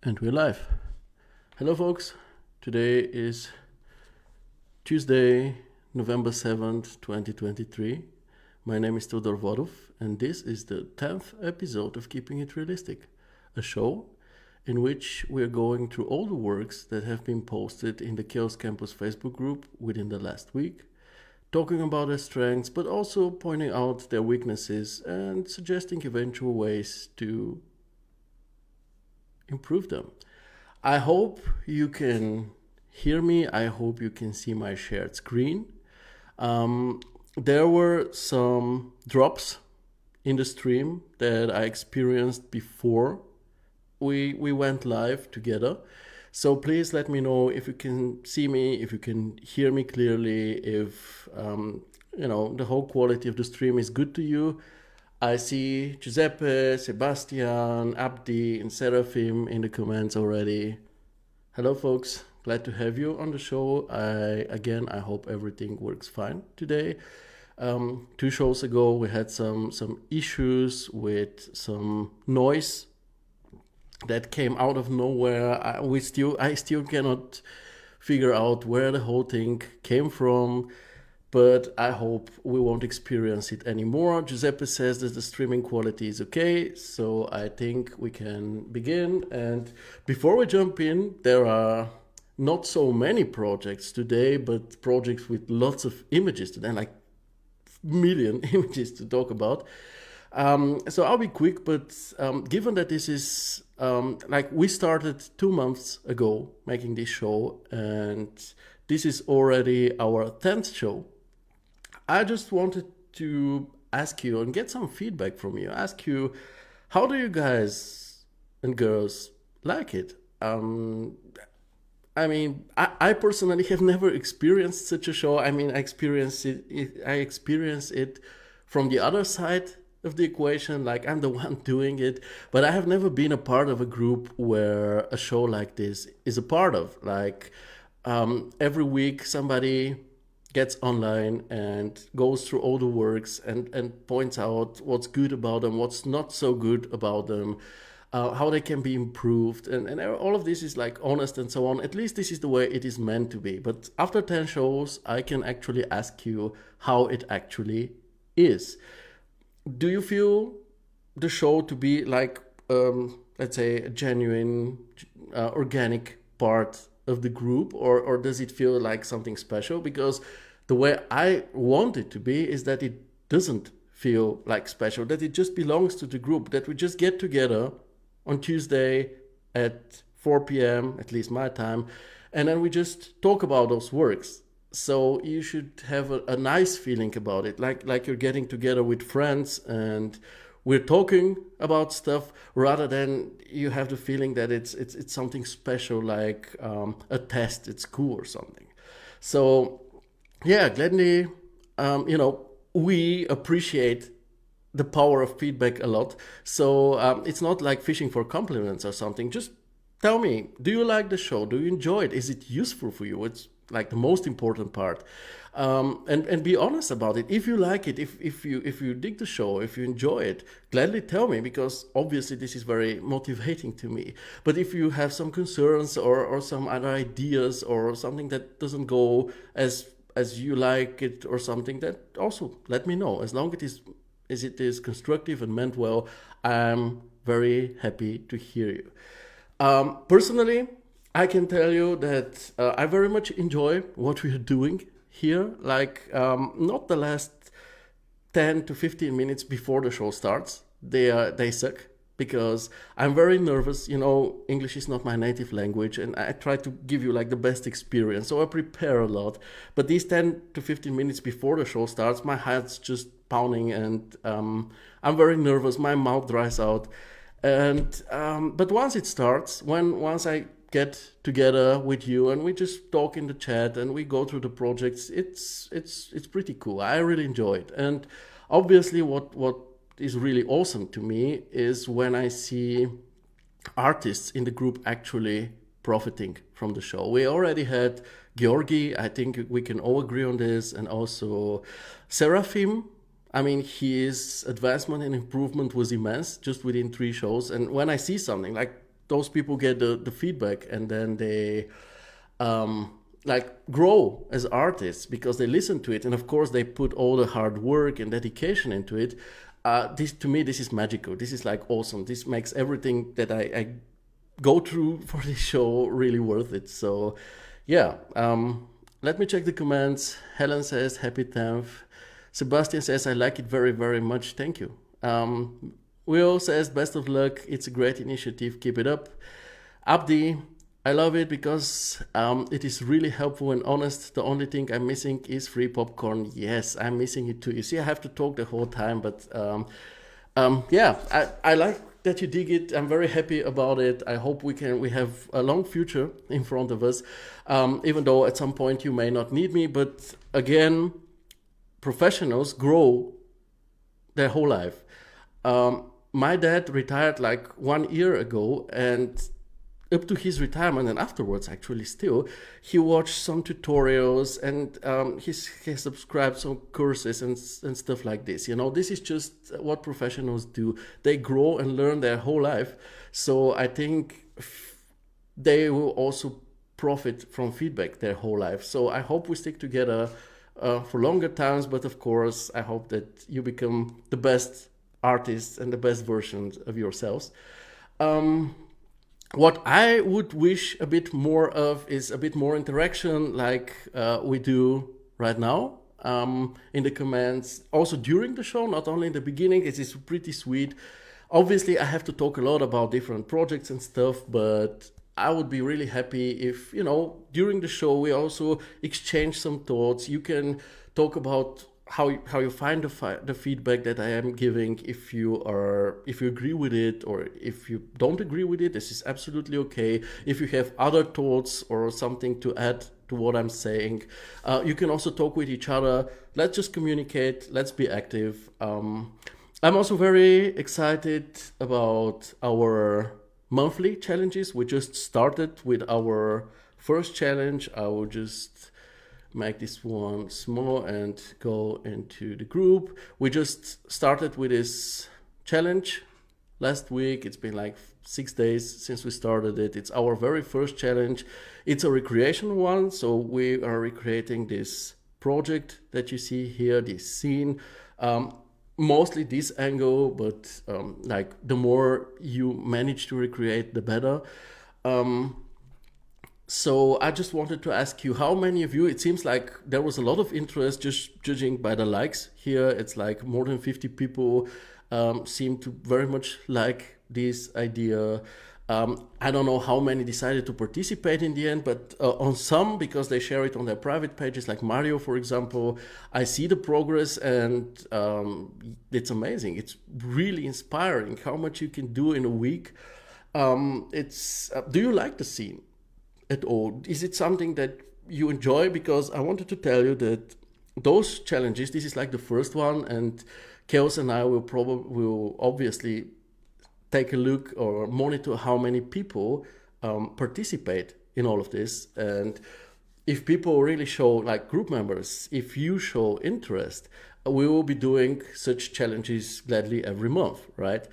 And we're live. Hello, folks. Today is Tuesday, November 7th, 2023. My name is Todor Vodov, and this is the 10th episode of Keeping It Realistic, a show in which we're going through all the works that have been posted in the Chaos Campus Facebook group within the last week, talking about their strengths, but also pointing out their weaknesses and suggesting eventual ways to improve them. I hope you can hear me. I hope you can see my shared screen. There were some drops in the stream that I experienced before we went live together. So please let me know if you can see me, if you can hear me clearly, if the whole quality of the stream is good to you. I see Giuseppe, Sebastian, Abdi, and Seraphim in the comments already. Hello, folks. Glad to have you on the show. I hope everything works fine today. 2 shows ago, we had some issues with some noise that came out of nowhere. I still cannot figure out where the whole thing came from. But I hope we won't experience it anymore. Giuseppe says that the streaming quality is okay, so I think we can begin. And before we jump in, there are not so many projects today, but projects with lots of images today, like million images to talk about. So I'll be quick, but given that this is we started 2 months ago making this show, and this is already our 10th show. I just wanted to ask you and get some feedback from you. Ask you, how do you guys and girls like it? I personally have never experienced such a show. I experienced it from the other side of the equation, like I'm the one doing it, but I have never been a part of a group where a show like this is a part of. Every week somebody gets online and goes through all the works and points out what's good about them, what's not so good about them, how they can be improved. And all of this is honest and so on. At least this is the way it is meant to be. But after 10 shows, I can actually ask you how it actually is. Do you feel the show to be let's say, a genuine, organic part of the group, or does it feel like something special? Because the way I want it to be is that it doesn't feel like special, that it just belongs to the group, that we just get together on Tuesday at 4 p.m., at least my time, and then we just talk about those works. So you should have a nice feeling about it, like you're getting together with friends and we're talking about stuff, rather than you have the feeling that it's something special, like a test at school or something. So yeah, gladly, we appreciate the power of feedback a lot. So it's not like fishing for compliments or something. Just tell me, do you like the show? Do you enjoy it? Is it useful for you? It's like the most important part. And be honest about it. If you like it, if you dig the show, if you enjoy it, gladly tell me, because obviously this is very motivating to me. But if you have some concerns or some other ideas or something that doesn't go as you like it or something, that also let me know. As long as it is constructive and meant well, I'm very happy to hear you. Personally, I can tell you that I very much enjoy what we are doing here. Not the last 10 to 15 minutes before the show starts. They suck, because I'm very nervous. English is not my native language, and I try to give you the best experience. So I prepare a lot. But these 10 to 15 minutes before the show starts, my heart's just pounding, and I'm very nervous. My mouth dries out. And but once it starts, once I get together with you and we just talk in the chat and we go through the projects, it's pretty cool. I really enjoy it. And obviously what is really awesome to me is when I see artists in the group actually profiting from the show. We already had Georgi, I think we can all agree on this, and also Seraphim. His advancement and improvement was immense just within 3 shows. And when I see something like those people get the feedback, and then they like grow as artists because they listen to it, and of course they put all the hard work and dedication into it. This to me, this is magical. This is like awesome. This makes everything that I go through for this show really worth it. So yeah, let me check the comments. Helen says happy 10th. Sebastian says I like it very, very much. Thank you. Will says best of luck. It's a great initiative. Keep it up. Abdi, I love it because it is really helpful and honest. The only thing I'm missing is free popcorn. Yes, I'm missing it too. You see, I have to talk the whole time, but yeah, I like that you dig it. I'm very happy about it. I hope we have a long future in front of us, even though at some point you may not need me. But again, professionals grow their whole life. My dad retired like 1 year ago, and up to his retirement and afterwards, actually, still, he watched some tutorials, and he subscribed some courses and stuff like this. You know, this is just what professionals do. They grow and learn their whole life. So I think they will also profit from feedback their whole life. So I hope we stick together for longer times, but of course, I hope that you become the best artists and the best versions of yourselves. What I would wish a bit more of is a bit more interaction like we do right now in the comments. Also during the show, not only in the beginning. It is pretty sweet. Obviously, I have to talk a lot about different projects and stuff, but I would be really happy if, you know, during the show we also exchange some thoughts. You can talk about how you find the feedback that I am giving. If you agree with it, or if you don't agree with it, this is absolutely okay. If you have other thoughts or something to add to what I'm saying, you can also talk with each other. Let's just communicate. Let's be active. I'm also very excited about our monthly challenges. We just started with our first challenge. I will just make this one small and go into the group. We just started with this challenge last week. It's been like 6 days since we started it. It's our very first challenge. It's a recreation one, so we are recreating this project that you see here, this scene. Mostly this angle, but like the more you manage to recreate, the better. So I just wanted to ask you, how many of you, it seems like there was a lot of interest, just judging by the likes here. It's like more than 50 people seem to very much like this idea. I don't know how many decided to participate in the end, but on some, because they share it on their private pages, like Mario, for example, I see the progress, and it's amazing. It's really inspiring how much you can do in a week. Do you like the scene at all? Is it something that you enjoy? Because I wanted to tell you that those challenges, this is like the first one, and Chaos and I will obviously take a look or monitor how many people participate in all of this. And if people really show, like group members, if you show interest, we will be doing such challenges gladly every month, right?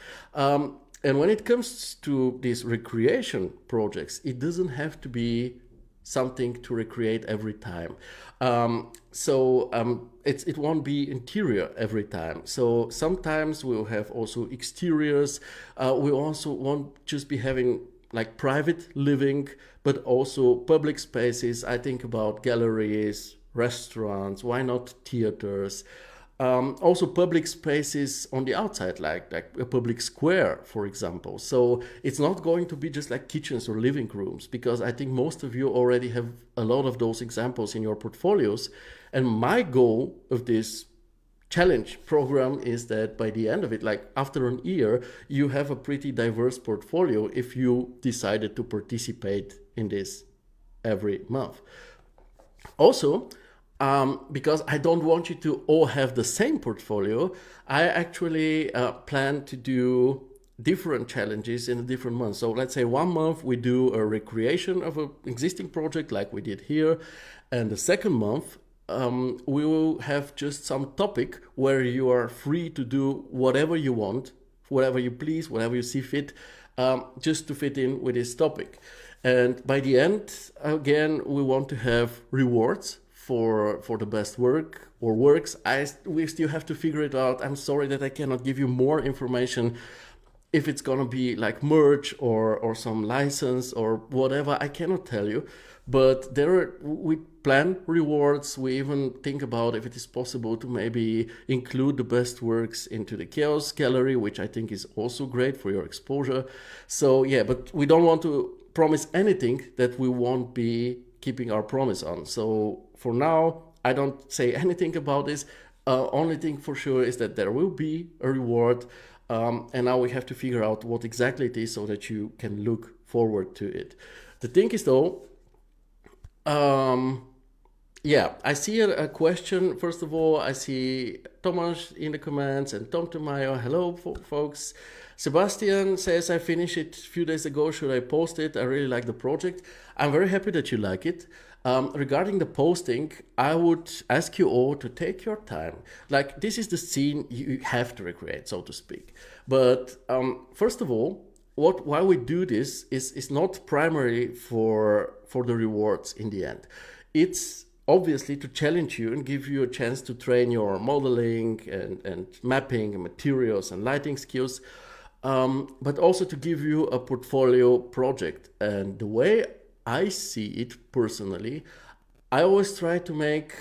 And when it comes to these recreation projects, it doesn't have to be something to recreate every time. It won't be interior every time. So sometimes we'll have also exteriors. We also won't just be having like private living, but also public spaces. I think about galleries, restaurants, why not theaters? Also public spaces on the outside, like a public square, for example. So it's not going to be just like kitchens or living rooms, because I think most of you already have a lot of those examples in your portfolios. And my goal of this challenge program is that by the end of it, like after an year, you have a pretty diverse portfolio if you decided to participate in this every month. Also, because I don't want you to all have the same portfolio, I actually plan to do different challenges in a different month. So let's say 1 month we do a recreation of an existing project like we did here, and the second month we will have just some topic where you are free to do whatever you want, whatever you please, whatever you see fit. just to fit in with this topic. And by the end, again, we want to have rewards for the best work or works. We still have to figure it out. I'm sorry that I cannot give you more information. If it's gonna be like merge or some license or whatever, I cannot tell you. But we plan rewards. We even think about if it is possible to maybe include the best works into the chaos gallery, which I think is also great for your exposure. So yeah, but we don't want to promise anything that we won't be keeping our promise on. So for now, I don't say anything about this. Only thing for sure is that there will be a reward. And now we have to figure out what exactly it is so that you can look forward to it. The thing is though, yeah, I see a question. First of all, I see Thomas in the comments and Tom Tamayo. Hello, folks. Sebastian says, I finished it a few days ago. Should I post it? I really like the project. I'm very happy that you like it. Regarding the posting, I would ask you all to take your time. Like, this is the scene you have to recreate, so to speak. But first of all, why we do this is not primarily for the rewards in the end. It's obviously to challenge you and give you a chance to train your modeling and mapping and materials and lighting skills, but also to give you a portfolio project. And the way I see it personally, I always try to make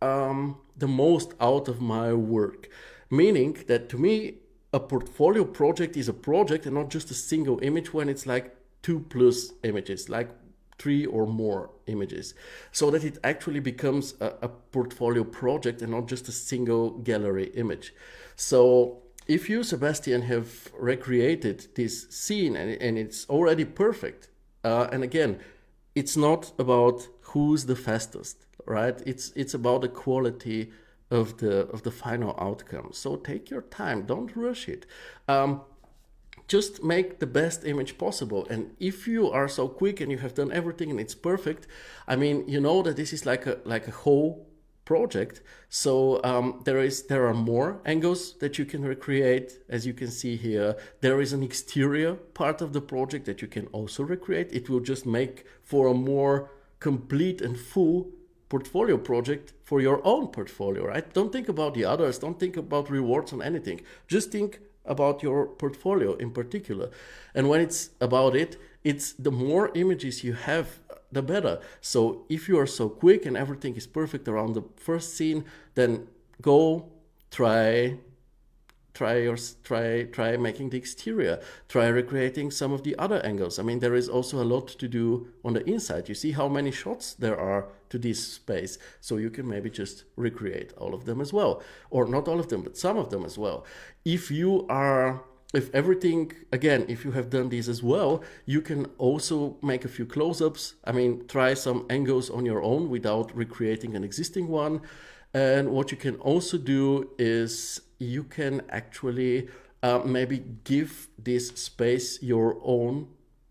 the most out of my work, meaning that to me, a portfolio project is a project and not just a single image when it's like 2+ images, like 3 or more images, so that it actually becomes a portfolio project and not just a single gallery image. So if you, Sebastian, have recreated this scene and it's already perfect, and again, it's not about who's the fastest, right? It's about the quality of the final outcome. So take your time, don't rush it. Just make the best image possible. And if you are so quick and you have done everything and it's perfect, I mean, you know that this is like a whole project. So there are more angles that you can recreate. As you can see here, there is an exterior part of the project that you can also recreate. It will just make for a more complete and full portfolio project for your own portfolio, right? Don't think about the others. Don't think about rewards on anything. Just think about your portfolio in particular. And when it's about it, it's the more images you have, the better. So if you are so quick and everything is perfect around the first scene, then go try making the exterior, try recreating some of the other angles. I mean, there is also a lot to do on the inside. You see how many shots there are to this space, so you can maybe just recreate all of them as well, or not all of them, but some of them as well. If everything, again, if you have done this as well, you can also make a few close-ups. I mean, try some angles on your own without recreating an existing one. And what you can also do is you can actually maybe give this space your own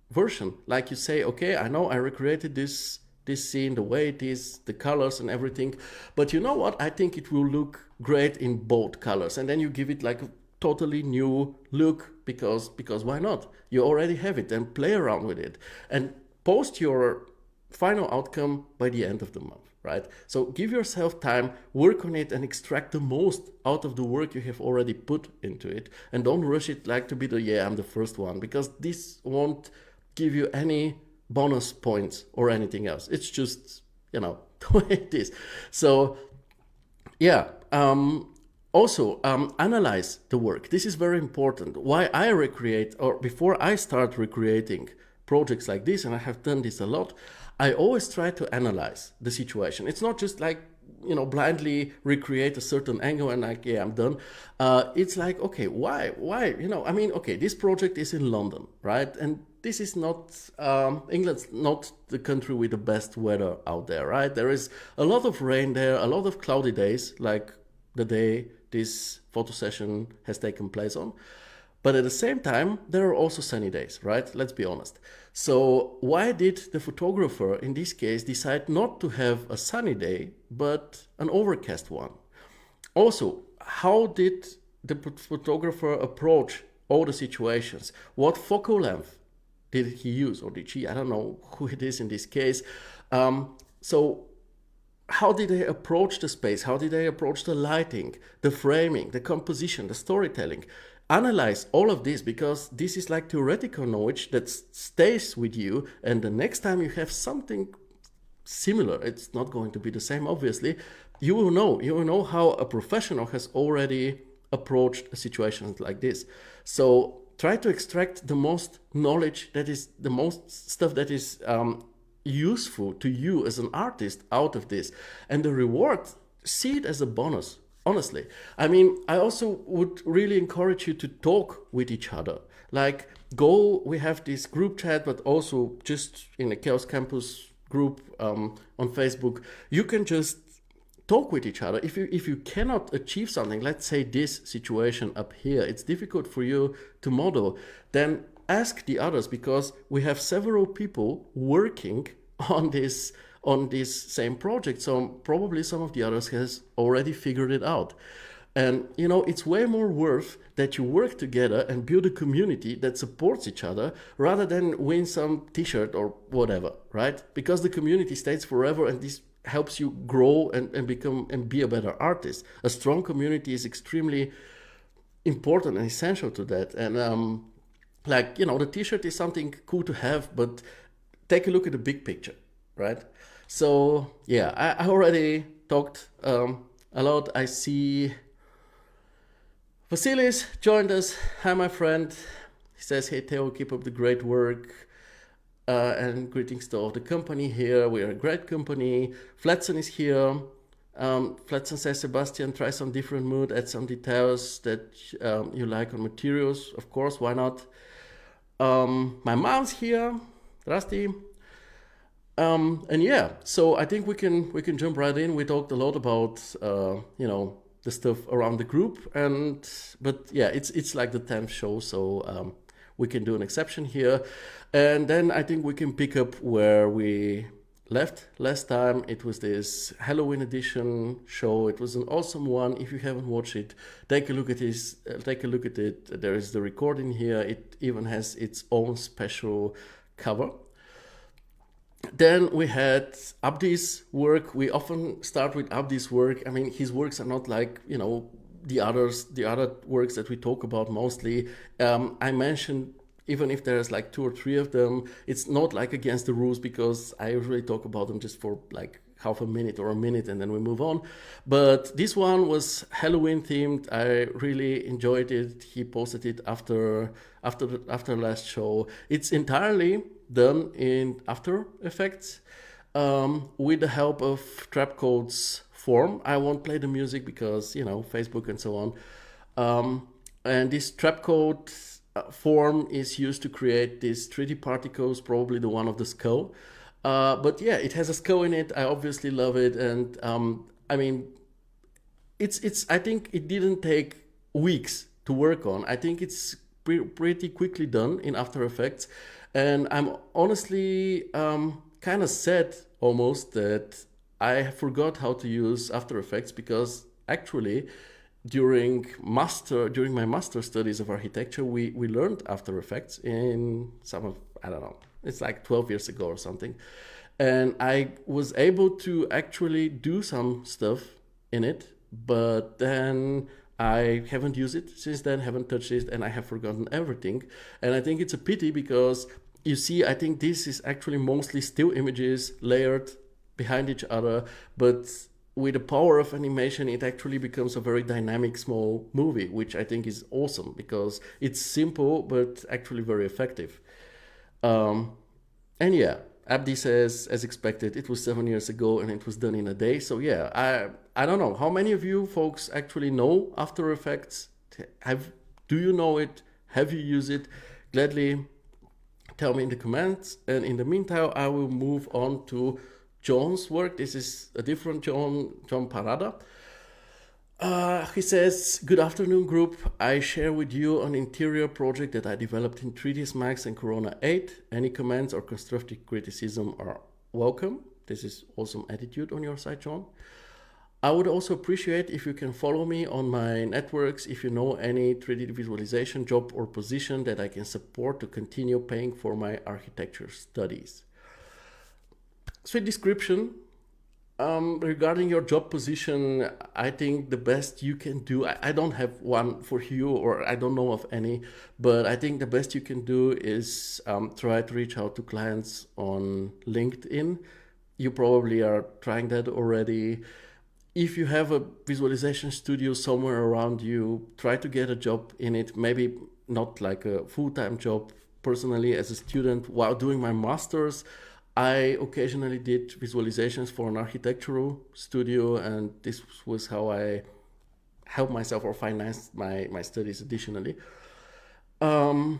version. Like you say, okay, I know I recreated this scene, the way it is, the colors and everything, but you know what? I think it will look great in both colors. And then you give it like a totally new look because why not? You already have it, and play around with it and post your final outcome by the end of the month. Right? So give yourself time, work on it, and extract the most out of the work you have already put into it. And don't rush it like to be I'm the first one, because this won't give you any bonus points or anything else. It's just, the way it is. So yeah, also analyze the work. This is very important. Why I recreate, or before I start recreating projects like this, and I have done this a lot, I always try to analyze the situation. It's not just like, blindly recreate a certain angle and like, yeah, I'm done. It's like, okay, why? Okay, this project is in London, right? And this is not, England's not the country with the best weather out there, right? There is a lot of rain there, a lot of cloudy days, like the day this photo session has taken place on. But at the same time, there are also sunny days, right? Let's be honest. So why did the photographer, in this case, decide not to have a sunny day, but an overcast one? Also, how did the photographer approach all the situations. What focal length did he use, or did she? I don't know who it is in this case. So how did they approach the space? How did they approach the lighting, the framing, the composition, the storytelling? Analyze all of this, because this is like theoretical knowledge that stays with you, and the next time you have something similar, it's not going to be the same, obviously, you will know how a professional has already approached a situation like this. So try to extract the most knowledge, that is the most stuff that is useful to you as an artist out of this, and the reward, see it as a bonus. Honestly, I mean, I also would really encourage you to talk with each other. Like, we have this group chat, but also just in the Chaos Campus group on Facebook, you can just talk with each other. If you cannot achieve something, let's say this situation up here, it's difficult for you to model, then ask the others, because we have several people working on this same project. So probably some of the others has already figured it out. And it's way more worth that you work together and build a community that supports each other, rather than win some t-shirt or whatever, right? Because the community stays forever, and this helps you grow and become and be a better artist. A strong community is extremely important and essential to that. And the t-shirt is something cool to have, but take a look at the big picture, right? So yeah, I already talked a lot. I see Vasilis joined us. Hi, my friend. He says, hey, Theo, keep up the great work. And greetings to all the company here. We are a great company. Flatson is here. Flatson says, Sebastian, try some different mood, add some details that you like on materials. Of course, why not? My mom's here. Rusty. And yeah, so I think we can jump right in. We talked a lot about the stuff around the group, but yeah, it's like the 10th show, so we can do an exception here, and then I think we can pick up where we left last time. It was this Halloween edition show. It was an awesome one. If you haven't watched it, take a look at this. Take a look at it. There is the recording here. It even has its own special cover. Then we had Abdi's work. We often start with Abdi's work. I mean, his works are not like, the other works that we talk about mostly. I mentioned, even if there's like 2 or 3 of them, it's not like against the rules, because I usually talk about them just for like half a minute or a minute and then we move on. But this one was Halloween themed. I really enjoyed it. He posted it after last show. It's entirely done in After Effects with the help of Trapcode's form. I won't play the music because, Facebook and so on. And this Trapcode form is used to create these 3D particles, probably the one of the skull. But yeah, it has a skull in it. I obviously love it. And I mean, it's. I think it didn't take weeks to work on. I think it's pretty quickly done in After Effects. And I'm honestly kind of sad almost that I forgot how to use After Effects, because actually during my master studies of architecture, we learned After Effects in I don't know, it's like 12 years ago or something. And I was able to actually do some stuff in it, but then I haven't used it since then, haven't touched it, and I have forgotten everything. And I think it's a pity, because you see, I think this is actually mostly still images layered behind each other, but with the power of animation, it actually becomes a very dynamic small movie, which I think is awesome, because it's simple, but actually very effective. And yeah, Abdi says, as expected, it was 7 years ago and it was done in a day. So yeah, I don't know how many of you folks actually know After Effects. Do you know it? Have you used it? Gladly tell me in the comments. And in the meantime, I will move on to John's work. This is a different John Parada. He says, good afternoon, group. I share with you an interior project that I developed in 3ds Max and Corona 8. Any comments or constructive criticism are welcome. This is awesome attitude on your side, John. I would also appreciate if you can follow me on my networks if you know any 3D visualization job or position that I can support to continue paying for my architecture studies. Sweet description. Regarding your job position, I think the best you can do, I don't have one for you, or I don't know of any, but I think the best you can do is try to reach out to clients on LinkedIn. You probably are trying that already. If you have a visualization studio somewhere around you, try to get a job in it, maybe not like a full-time job. Personally, as a student, while doing my master's, I occasionally did visualizations for an architectural studio, and this was how I helped myself or financed my studies additionally. And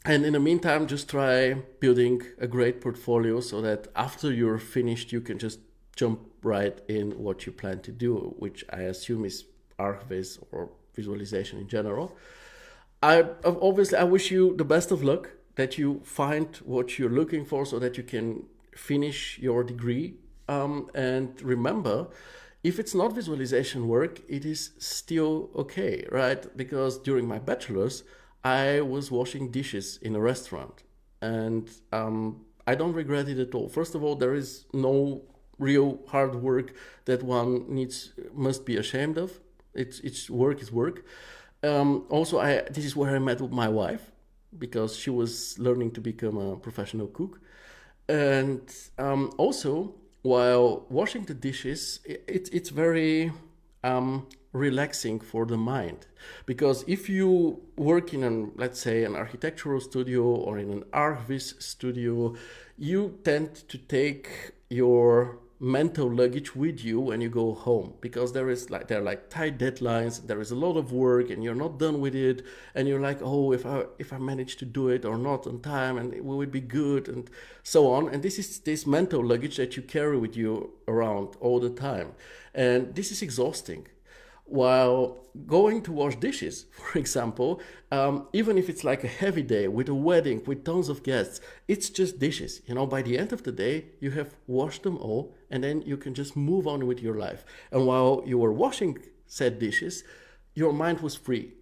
in the meantime, just try building a great portfolio so that after you're finished, you can just jump right in what you plan to do, which I assume is ArchViz or visualization in general. Obviously, I wish you the best of luck, that you find what you're looking for so that you can finish your degree. And remember, if it's not visualization work, it is still okay, right? Because during my bachelor's, I was washing dishes in a restaurant, and I don't regret it at all. First of all, there is no real hard work that one must be ashamed of. It's work is work. Also, this is where I met with my wife, because she was learning to become a professional cook. And also, while washing the dishes, it's very relaxing for the mind. Because if you work in let's say, an architectural studio or in an ArchViz studio, you tend to take your mental luggage with you when you go home, because there are like tight deadlines, there is a lot of work, and you're not done with it, and you're like, oh, if I manage to do it or not on time, and will it be good, and so on. And this is this mental luggage that you carry with you around all the time, and this is exhausting. While going to wash dishes, for example, even if it's like a heavy day with a wedding, with tons of guests, it's just dishes. By the end of the day, you have washed them all, and then you can just move on with your life. And while you were washing said dishes, your mind was free.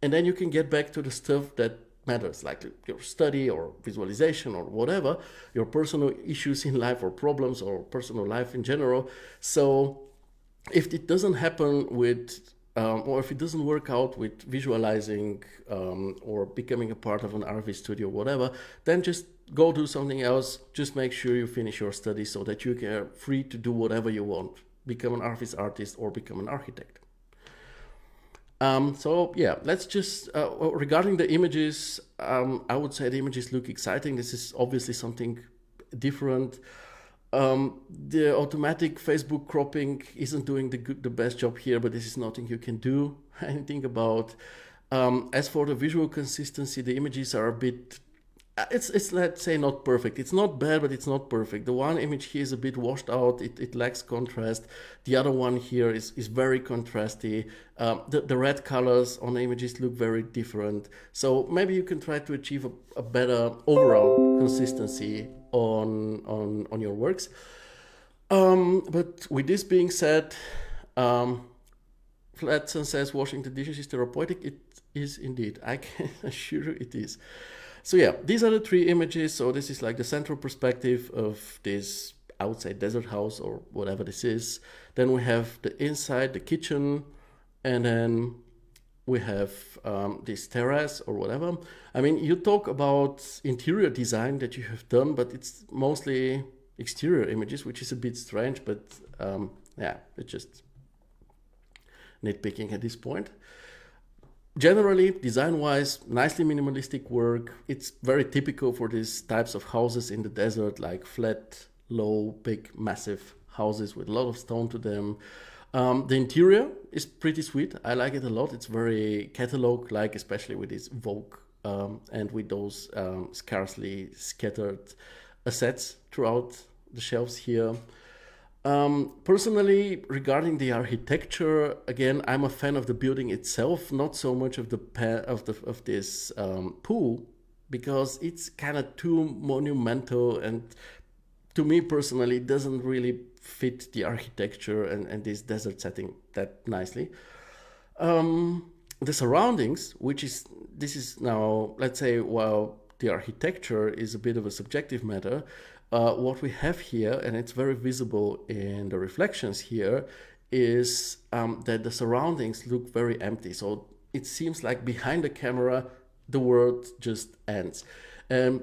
And then you can get back to the stuff that matters, like your study or visualization or whatever, your personal issues in life or problems or personal life in general. So if it doesn't happen with, or if it doesn't work out with visualizing or becoming a part of an RV studio or whatever, then just go do something else. Just make sure you finish your studies so that you are free to do whatever you want. Become an RV artist or become an architect. So yeah, let's just, regarding the images, I would say the images look exciting. This is obviously something different. The automatic Facebook cropping isn't doing the best job here, but this is nothing you can do anything about. As for the visual consistency, the images are a bit, it's let's say not perfect. It's not bad, but it's not perfect. The one image here is a bit washed out. It lacks contrast. The other one here is very contrasty. The red colors on the images look very different. So maybe you can try to achieve a better overall consistency on your works. But with this being said, Flatson says washing the dishes is therapeutic. It is indeed. I can assure you it is. So yeah, these are the three images. So this is like the central perspective of this outside desert house or whatever this is. Then we have the inside, the kitchen, and then we have this terrace or whatever. I mean, you talk about interior design that you have done, but it's mostly exterior images, which is a bit strange, but yeah, it's just nitpicking at this point. Generally, design-wise, nicely minimalistic work. It's very typical for these types of houses in the desert, like flat, low, big, massive houses with a lot of stone to them. The interior is pretty sweet. I like it a lot. It's very catalog-like, especially with this Vogue and with those scarcely scattered assets throughout the shelves here. Personally, regarding the architecture, again, I'm a fan of the building itself, not so much of this pool, because it's kind of too monumental, and to me personally, it doesn't really fit the architecture and this desert setting that nicely. The surroundings, this is now, let's say, while the architecture is a bit of a subjective matter, what we have here, and it's very visible in the reflections here, is that the surroundings look very empty. So it seems like behind the camera, the world just ends. And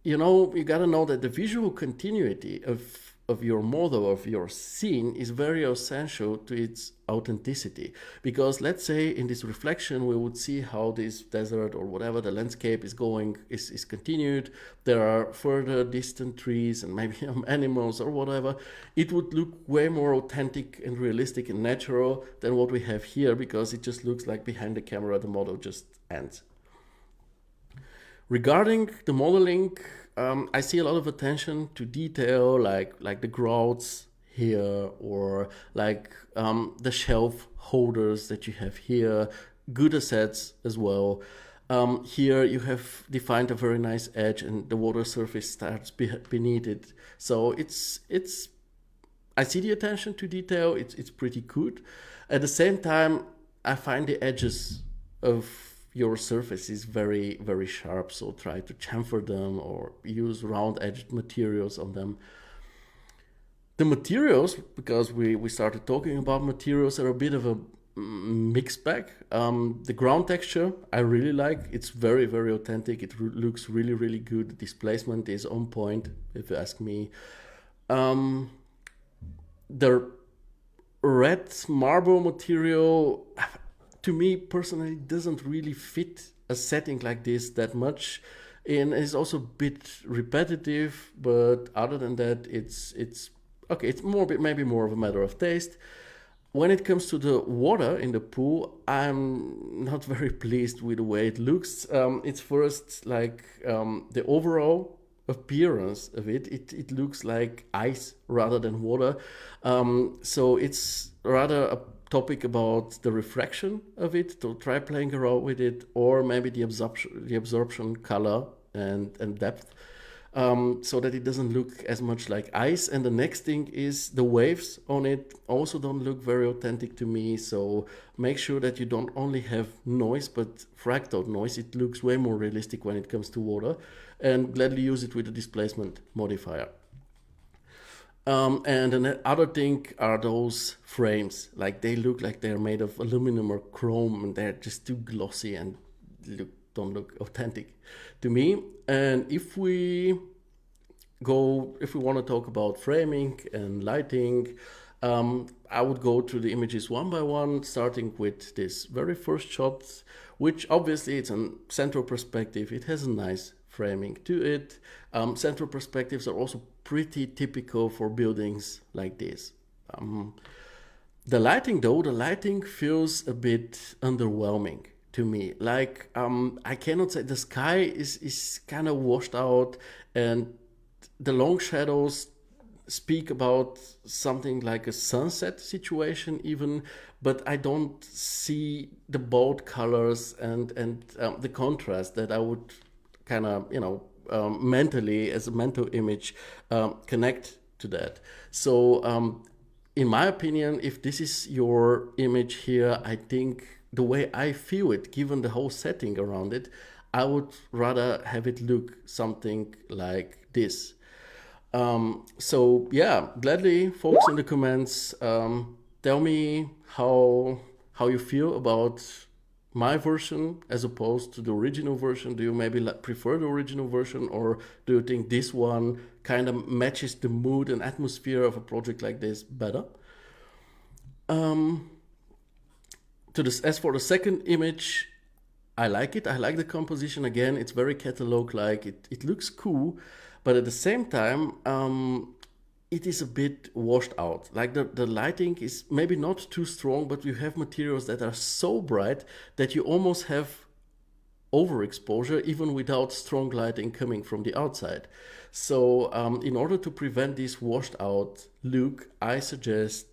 you gotta know that the visual continuity of your model, of your scene, is very essential to its authenticity. Because let's say in this reflection we would see how this desert or whatever the landscape is going is continued. There are further distant trees and maybe animals or whatever. It would look way more authentic and realistic and natural than what we have here, because it just looks like behind the camera the model just ends. Regarding the modeling, I see a lot of attention to detail, like the grouts here, or like the shelf holders that you have here, good assets as well. Here you have defined a very nice edge, and the water surface starts beneath it. So it's I see the attention to detail. It's pretty good. At the same time, I find the edges of your surface is very, very sharp, so try to chamfer them or use round-edged materials on them. The materials, because we started talking about materials, are a bit of a mixed bag. The ground texture I really like. It's very, very authentic. It looks really, really good. The displacement is on point, if you ask me. The red marble material, to me personally, doesn't really fit a setting like this that much, and is also a bit repetitive. But other than that, it's okay. It's maybe more of a matter of taste. When it comes to the water in the pool, I'm not very pleased with the way it looks. It's first like the overall appearance of it. It looks like ice rather than water. So it's rather a topic about the refraction of it, to try playing around with it, or maybe the absorption color and depth, so that it doesn't look as much like ice. And the next thing is the waves on it also don't look very authentic to me. So make sure that you don't only have noise, but fractal noise. It looks way more realistic when it comes to water, and gladly use it with the displacement modifier. And another thing are those frames. Like, they look like they're made of aluminum or chrome, and they're just too glossy and don't look authentic to me. And if we want to talk about framing and lighting, I would go through the images one by one, starting with this very first shot, which obviously it's a central perspective. It has a nice framing to it. Central perspectives are also pretty typical for buildings like this. The lighting feels a bit underwhelming to me. Like, I cannot say, the sky is kind of washed out, and the long shadows speak about something like a sunset situation even, but I don't see the bold colors and the contrast that I would kind of, mentally, as a mental image, connect to that. So in my opinion, if this is your image here, I think the way I feel it, given the whole setting around it, I would rather have it look something like this. So yeah, gladly, folks in the comments, tell me how you feel about my version as opposed to the original version. Do you maybe prefer the original version, or do you think this one kind of matches the mood and atmosphere of a project like this better? As for the second image, I like it. I like the composition. Again, it's very catalog-like. It looks cool, but at the same time, it is a bit washed out. Like, the lighting is maybe not too strong, but you have materials that are so bright that you almost have overexposure even without strong lighting coming from the outside. So in order to prevent this washed out look, I suggest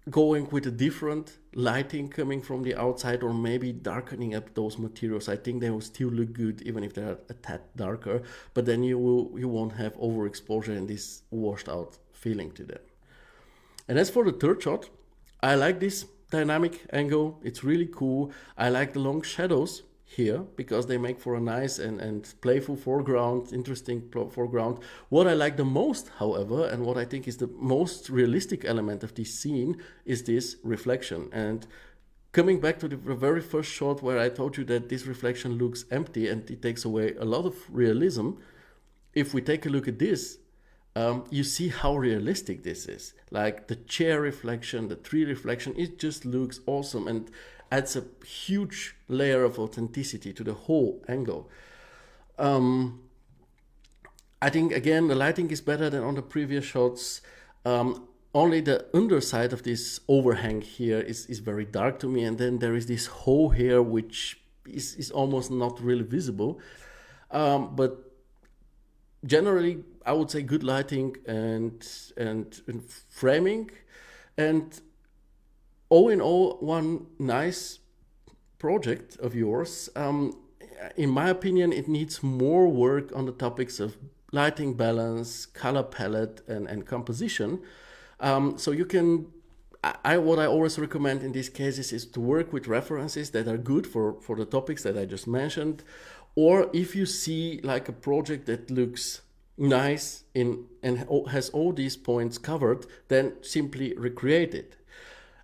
going with a different lighting coming from the outside, or maybe darkening up those materials. I think they will still look good even if they're a tad darker, but then you won't have overexposure and this washed out feeling to them. And as for the third shot, I like this dynamic angle. It's really cool. I like the long shadows here because they make for a nice and playful foreground, interesting foreground. What I like the most, however, and what I think is the most realistic element of this scene is this reflection. And coming back to the very first shot where I told you that this reflection looks empty and it takes away a lot of realism, if we take a look at this, you see how realistic this is. Like the chair reflection, the tree reflection, it just looks awesome and adds a huge layer of authenticity to the whole angle. I think, again, the lighting is better than on the previous shots. Only the underside of this overhang here is very dark to me, and then there is this hole here which is almost not really visible. But generally, I would say good lighting and framing, and all in all, one nice project of yours. In my opinion, it needs more work on the topics of lighting balance, color palette, and composition. So you can, what I always recommend in these cases is to work with references that are good for the topics that I just mentioned. Or if you see like a project that looks nice and has all these points covered, then simply recreate it.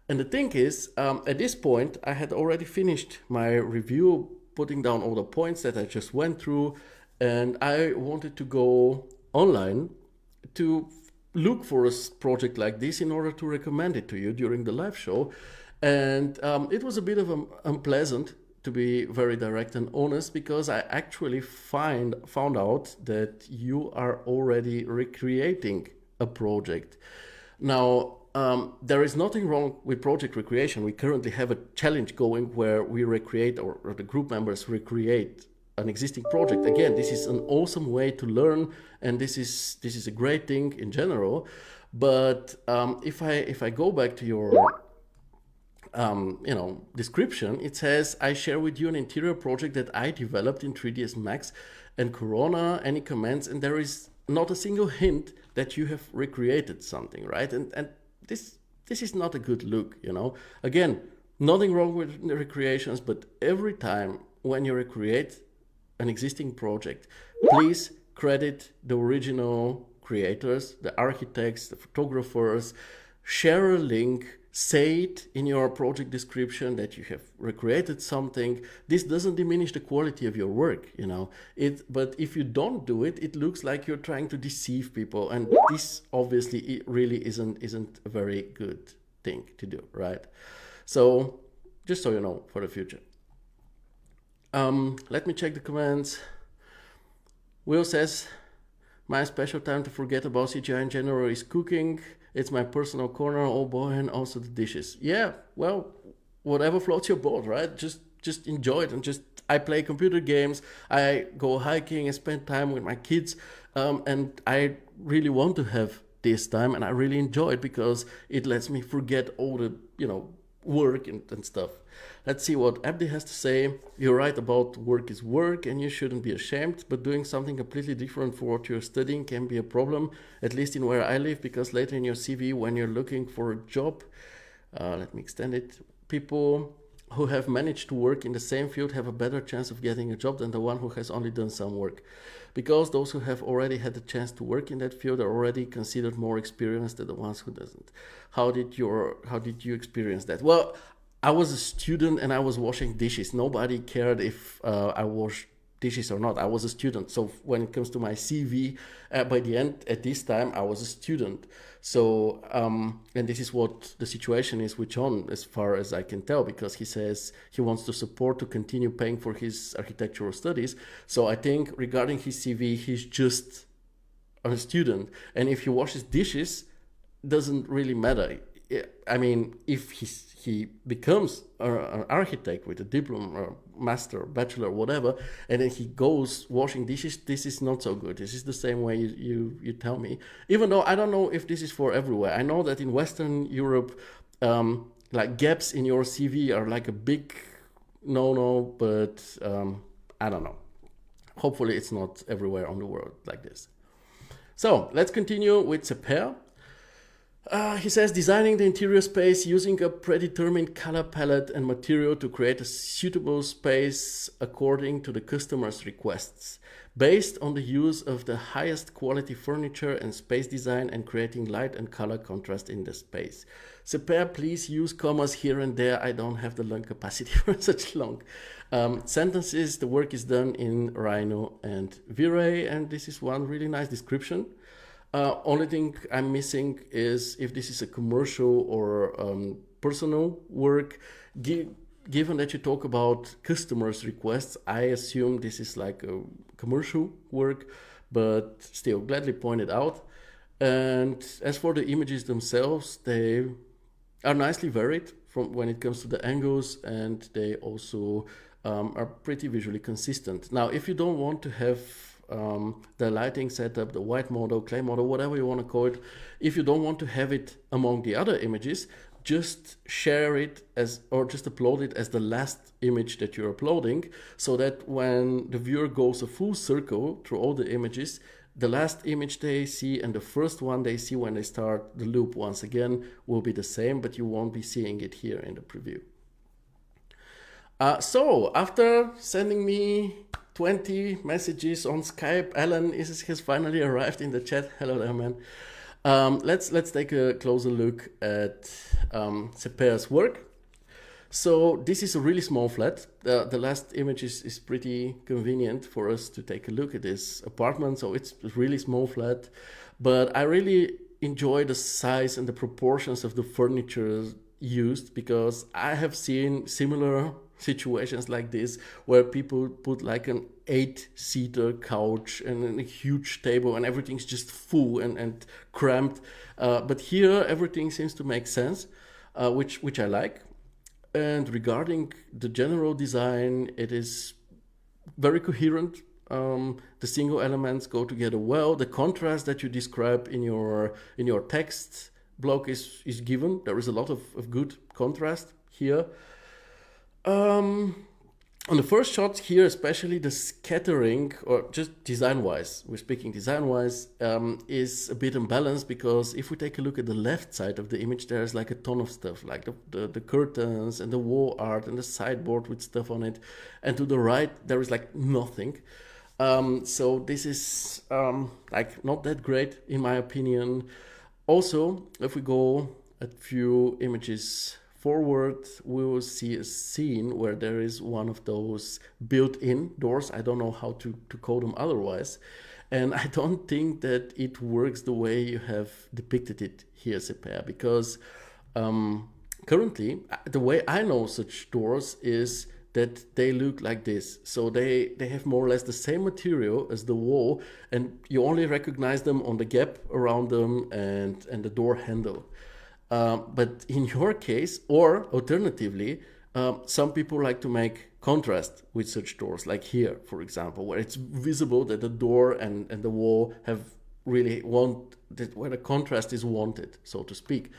And the thing is, at this point, I had already finished my review, putting down all the points that I just went through, and I wanted to go online to look for a project like this in order to recommend it to you during the live show. And it was a bit of unpleasant, to be very direct and honest, because I actually found out that you are already recreating a project. Now, there is nothing wrong with project recreation. We currently have a challenge going where we recreate, or the group members recreate an existing project. Again, this is an awesome way to learn, and this is a great thing in general. But if I go back to your description, it says, I share with you an interior project that I developed in 3ds Max and Corona. Any comments? And there is not a single hint that you have recreated something, right? And this is not a good look, Again, nothing wrong with the recreations, but every time when you recreate an existing project, please credit the original creators, the architects, the photographers. Share a link, say it in your project description that you have recreated something. This doesn't diminish the quality of your work, But if you don't do it, it looks like you're trying to deceive people, and this obviously it really isn't a very good thing to do, right? So just so you know for the future. Let me check the comments. Will says, my special time to forget about CGI in general is cooking. It's my personal corner, oh boy, and also the dishes. Yeah, well, whatever floats your boat, right? Just enjoy it, and I play computer games, I go hiking, I spend time with my kids, and I really want to have this time, and I really enjoy it because it lets me forget all the, work and stuff. Let's see what Abdi has to say. You're right about work is work and you shouldn't be ashamed, but doing something completely different for what you're studying can be a problem, at least in where I live, because later in your CV when you're looking for a job, let me extend it, people who have managed to work in the same field have a better chance of getting a job than the one who has only done some work, because those who have already had the chance to work in that field are already considered more experienced than the ones who doesn't. How did you experience that? Well, I was a student and I was washing dishes. Nobody cared if I washed dishes or not. I was a student. So when it comes to my CV, by the end, at this time, I was a student. So, and this is what the situation is with John, as far as I can tell, because he says he wants to support to continue paying for his architectural studies. So I think regarding his CV, he's just a student. And if he washes dishes, doesn't really matter. I mean, if he becomes an architect with a diploma, or master, bachelor, whatever, and then he goes washing dishes, this is not so good. This is the same way you tell me. Even though I don't know if this is for everywhere. I know that in Western Europe, like gaps in your CV are like a big no, but I don't know. Hopefully it's not everywhere on the world like this. So let's continue with Seper. He says, designing the interior space using a predetermined color palette and material to create a suitable space according to the customer's requests, based on the use of the highest quality furniture and space design and creating light and color contrast in the space. Seper, please use commas here and there. I don't have the lung capacity for such long sentences. The work is done in Rhino and V-Ray, and this is one really nice description. Only thing I'm missing is if this is a commercial or personal work. Given that you talk about customers' requests, I assume this is like a commercial work, but still gladly pointed out. And as for the images themselves, they are nicely varied from when it comes to the angles, and they also are pretty visually consistent. Now, if you don't want to have the lighting setup, the white model, clay model, whatever you want to call it, if you don't want to have it among the other images, just share it as, or just upload it as the last image that you're uploading, so that when the viewer goes a full circle through all the images, the last image they see and the first one they see when they start the loop once again will be the same, but you won't be seeing it here in the preview. So after sending me 20 messages on Skype, Alan has finally arrived in the chat. Hello there, man. Let's take a closer look at Seper's work. So this is a really small flat. The last image is pretty convenient for us to take a look at this apartment. So it's a really small flat, but I really enjoy the size and the proportions of the furniture used, because I have seen similar situations like this where people put like an 8-seater couch and a huge table and everything's just full and cramped. But here everything seems to make sense, which I like. And regarding the general design, it is very coherent. The single elements go together well. The contrast that you describe in your text block is given. There is a lot of good contrast here. On the first shot here, especially the scattering, or just design-wise, we're speaking design-wise, is a bit imbalanced, because if we take a look at the left side of the image, there's like a ton of stuff, like the curtains and the wall art and the sideboard with stuff on it. And to the right, there is like nothing. So this is like not that great in my opinion. Also, if we go a few images forward, we will see a scene where there is one of those built-in doors. I don't know how to call them otherwise. And I don't think that it works the way you have depicted it here, Seper, because currently, the way I know such doors is that they look like this. So they have more or less the same material as the wall, and you only recognize them on the gap around them and the door handle. But in your case, or alternatively, some people like to make contrast with such doors, like here, for example, where it's visible that the door and the wall have really where the contrast is wanted, so to speak.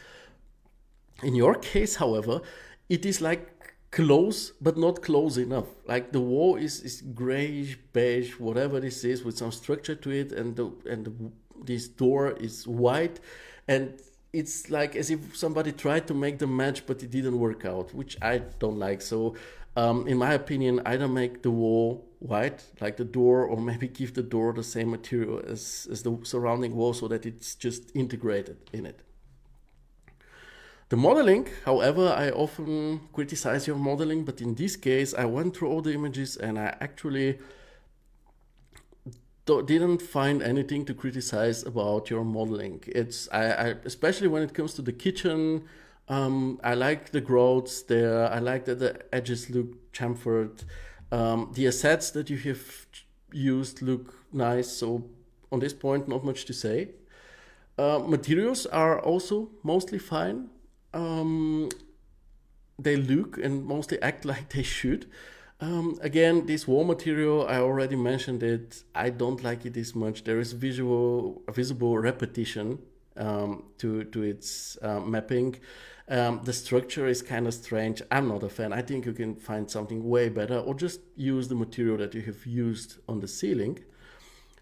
In your case, however, it is like close, but not close enough. Like the wall is grayish, beige, whatever this is, with some structure to it, and this door is white, and it's like as if somebody tried to make them match, but it didn't work out, which I don't like. So in my opinion, either make the wall white, like the door, or maybe give the door the same material as the surrounding wall, so that it's just integrated in it. The modeling, however, I often criticize your modeling, but in this case, I went through all the images and I actually didn't find anything to criticize about your modeling. I especially when it comes to the kitchen, I like the growths there. I like that the edges look chamfered. The assets that you have used look nice. So on this point, not much to say. Materials are also mostly fine. They look and mostly act like they should. Again, this wall material, I already mentioned it. I don't like it this much. There is visible repetition to its mapping. The structure is kind of strange. I'm not a fan. I think you can find something way better, or just use the material that you have used on the ceiling.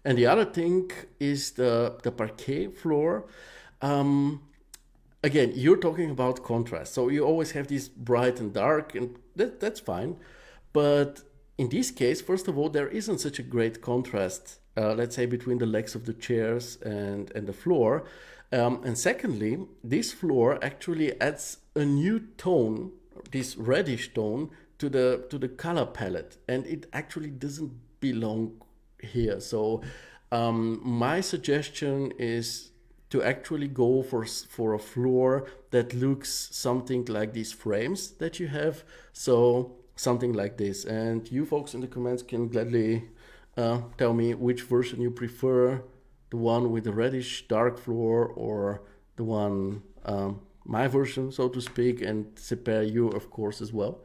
And the other thing is the parquet floor. Again, you're talking about contrast. So you always have this bright and dark, and that's fine. But in this case, first of all, there isn't such a great contrast, let's say, between the legs of the chairs and the floor. And secondly, this floor actually adds a new tone, this reddish tone, to the color palette, and it actually doesn't belong here. So my suggestion is to actually go for a floor that looks something like these frames that you have. So something like this. And you folks in the comments can gladly tell me which version you prefer, the one with the reddish dark floor or the one, my version, so to speak, and prepare you, of course, as well.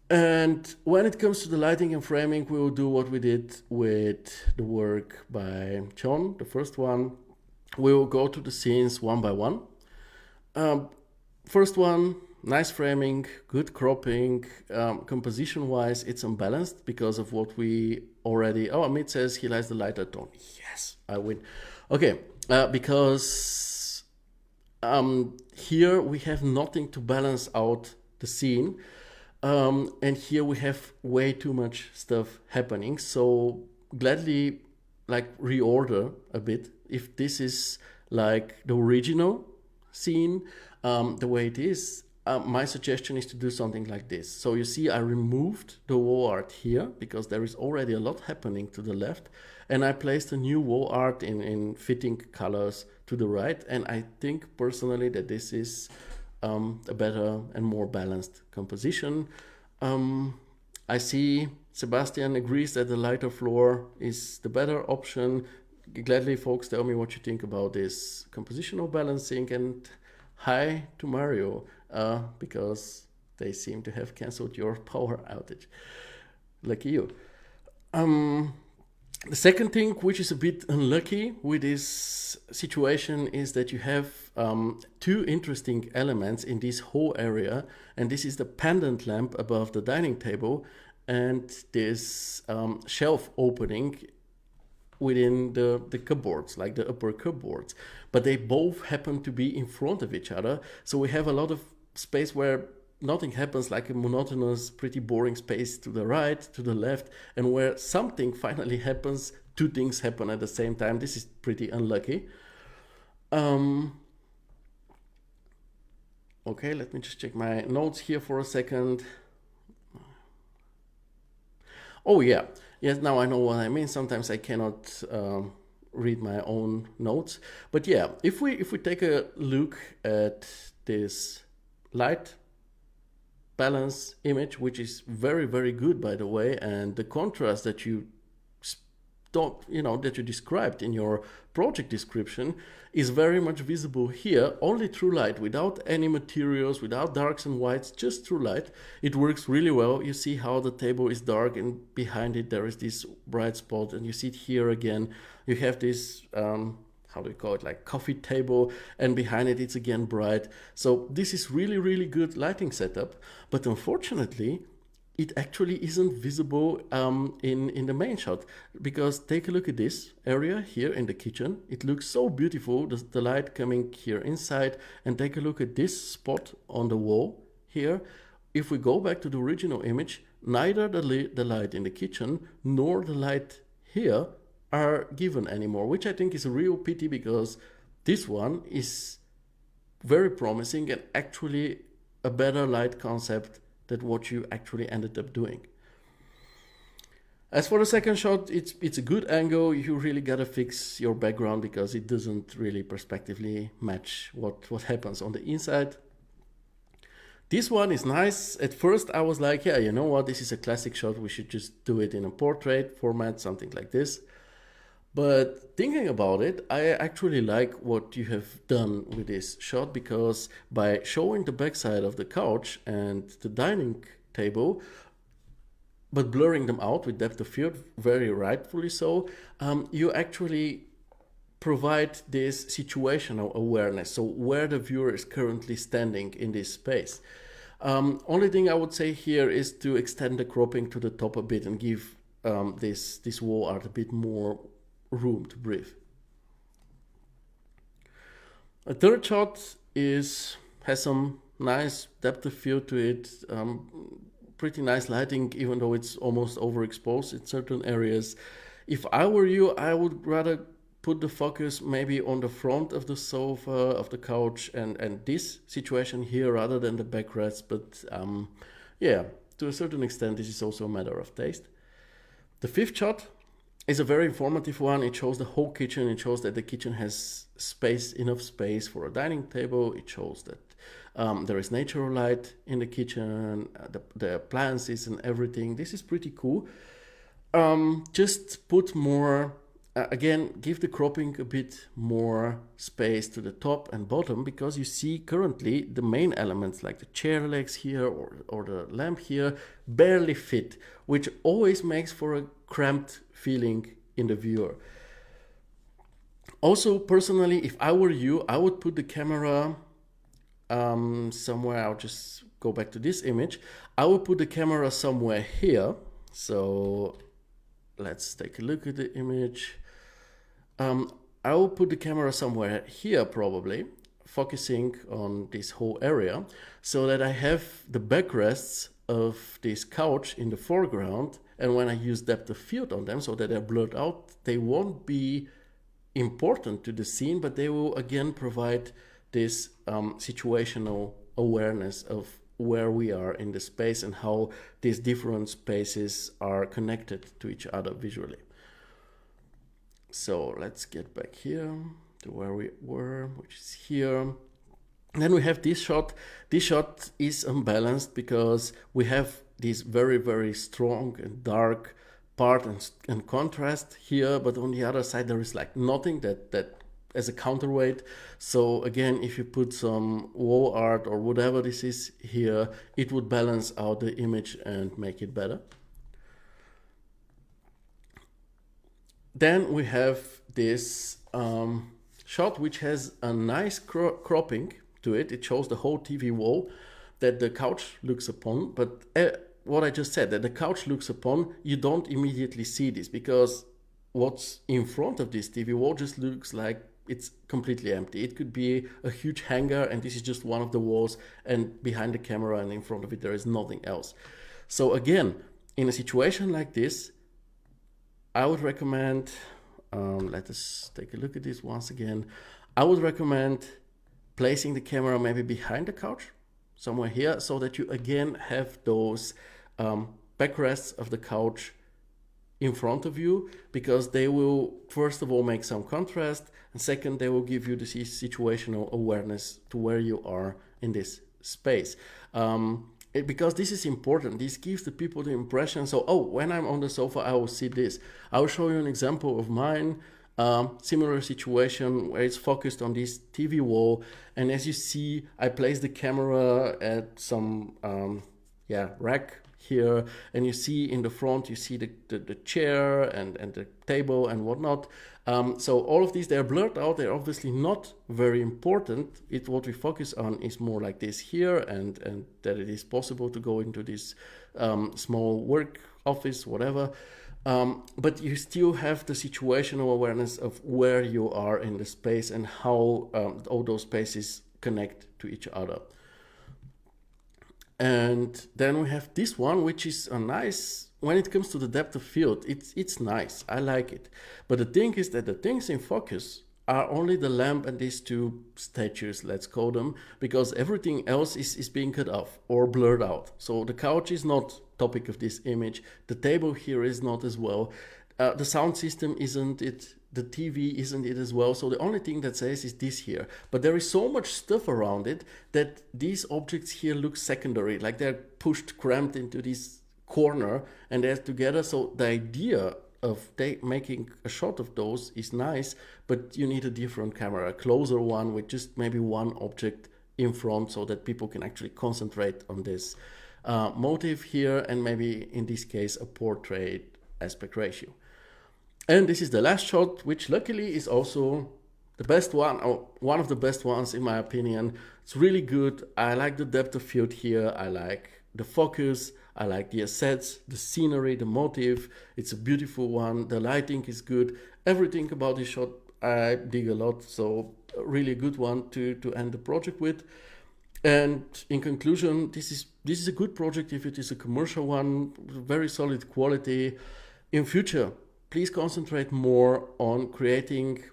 And when it comes to the lighting and framing, we will do what we did with the work by John, the first one. We will go to the scenes one by one. First one, nice framing, good cropping. Composition-wise, it's unbalanced because of what we already... Oh, Amit says he likes the lighter tone. Yes, I win. Okay, because here we have nothing to balance out the scene. And here we have way too much stuff happening. So gladly reorder a bit. If this is like the original scene, the way it is, my suggestion is to do something like this. So you see I removed the wall art here because there is already a lot happening to the left, and I placed a new wall art in fitting colors to the right, and I think personally that this is a better and more balanced composition. I see Sebastian agrees that the lighter floor is the better option. Gladly, folks, tell me what you think about this compositional balancing, and hi to Mario, because they seem to have cancelled your power outage. Lucky you. The second thing, which is a bit unlucky with this situation, is that you have two interesting elements in this whole area, and this is the pendant lamp above the dining table and this shelf opening within the cupboards, like the upper cupboards. But they both happen to be in front of each other, so we have a lot of space where nothing happens, like a monotonous, pretty boring space to the right, to the left, and where something finally happens, two things happen at the same time. This is pretty unlucky. Okay, let me just check my notes here for a second. Oh yeah, yes, now I know what I mean. Sometimes I cannot read my own notes. But yeah, if we take a look at this light balance image, which is very, very good, by the way, and the contrast that you that you described in your project description is very much visible here, only through light, without any materials, without darks and whites, just through light. It works really well. You see how the table is dark and behind it there is this bright spot, and you see it here again. You have this how do you call it, like coffee table, and behind it it's again bright. So this is really, really good lighting setup, but unfortunately it actually isn't visible in the main shot, because take a look at this area here in the kitchen. It looks so beautiful, the light coming here inside, and take a look at this spot on the wall here. If we go back to the original image, neither the light in the kitchen nor the light here are given anymore, which I think is a real pity, because this one is very promising and actually a better light concept than what you actually ended up doing. As for the second shot, it's a good angle. You really gotta fix your background because it doesn't really perspectively match what happens on the inside. This one is nice. At first I was like, yeah, you know what, this is a classic shot, we should just do it in a portrait format, something like this. But thinking about it, I actually like what you have done with this shot, because by showing the backside of the couch and the dining table, but blurring them out with depth of field, very rightfully so, you actually provide this situational awareness, so where the viewer is currently standing in this space. Only thing I would say here is to extend the cropping to the top a bit and give this wall art a bit more room to breathe. A third shot has some nice depth of field to it, pretty nice lighting, even though it's almost overexposed in certain areas. If I were you, I would rather put the focus maybe on the front of the sofa, of the couch, and this situation here rather than the backrest. But yeah, to a certain extent, this is also a matter of taste. The fifth shot is a very informative one. It shows the whole kitchen. It shows that the kitchen has enough space for a dining table. It shows that there is natural light in the kitchen, the appliances and everything. This is pretty cool. Just put more, again, give the cropping a bit more space to the top and bottom, because you see currently the main elements like the chair legs here or the lamp here barely fit, which always makes for a cramped feeling in the viewer. Also, personally, if I were you, I would put the camera somewhere. I'll just go back to this image. I would put the camera somewhere here. So let's take a look at the image. I will put the camera somewhere here, probably focusing on this whole area, so that I have the backrests of this couch in the foreground, and when I use depth of field on them so that they're blurred out, they won't be important to the scene, but they will again provide this situational awareness of where we are in the space and how these different spaces are connected to each other visually. So let's get back here to where we were, which is here. Then we have this shot. This shot is unbalanced because we have this very, very strong and dark part and contrast here, but on the other side there is like nothing that as a counterweight. So again, if you put some wall art or whatever this is here, it would balance out the image and make it better. Then we have this shot which has a nice cropping to it. It shows the whole TV wall that the couch looks upon, but what I just said, that the couch looks upon, you don't immediately see this, because what's in front of this TV wall just looks like it's completely empty. It could be a huge hanger and this is just one of the walls, and behind the camera and in front of it there is nothing else. So again, in a situation like this, I would recommend, let us take a look at this once again. I would recommend placing the camera maybe behind the couch, somewhere here, so that you again have those backrests of the couch in front of you, because they will first of all make some contrast, and second, they will give you the situational awareness to where you are in this space. Because this is important. This gives the people the impression, so, oh, when I'm on the sofa, I will see this. I will show you an example of mine. Similar situation where it's focused on this TV wall, and as you see, I place the camera at some rack here, and you see in the front, you see the chair and the table and whatnot. So all of these, they're blurred out. They're obviously not very important. What we focus on is more like this here, and that it is possible to go into this small work office, whatever. But you still have the situational awareness of where you are in the space and how all those spaces connect to each other. And then we have this one, which is a nice, when it comes to the depth of field, it's nice. I like it. But the thing is that the things in focus are only the lamp and these two statues, let's call them, because everything else is being cut off or blurred out. So the couch is not topic of this image. The table here is not as well. The sound system isn't it. The TV isn't it as well. So the only thing that says is this here. But there is so much stuff around it that these objects here look secondary, like they're pushed, cramped into this corner and they're together. So the idea of making a shot of those is nice, but you need a different camera, a closer one with just maybe one object in front, so that people can actually concentrate on this motive here, and maybe in this case a portrait aspect ratio. And this is the last shot, which luckily is also the best one, or one of the best ones in my opinion. It's really good. I like the depth of field here. I like the focus. I like the assets, the scenery, the motive. It's a beautiful one. The lighting is good. Everything about this shot I dig a lot. So a really good one to end the project with. And in conclusion, this is a good project if it is a commercial one, very solid quality. In future, please concentrate more on creating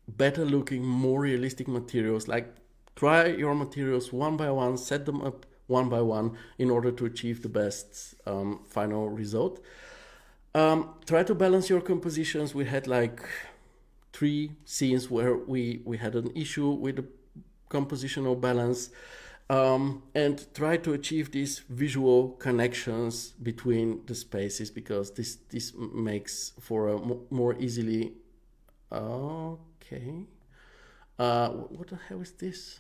better looking, more realistic materials. Like try your materials one by one, set them up one by one in order to achieve the best final result. Try to balance your compositions. We had like 3 scenes where we had an issue with the compositional balance, and try to achieve these visual connections between the spaces, because this makes for a more easily okay what the hell is this,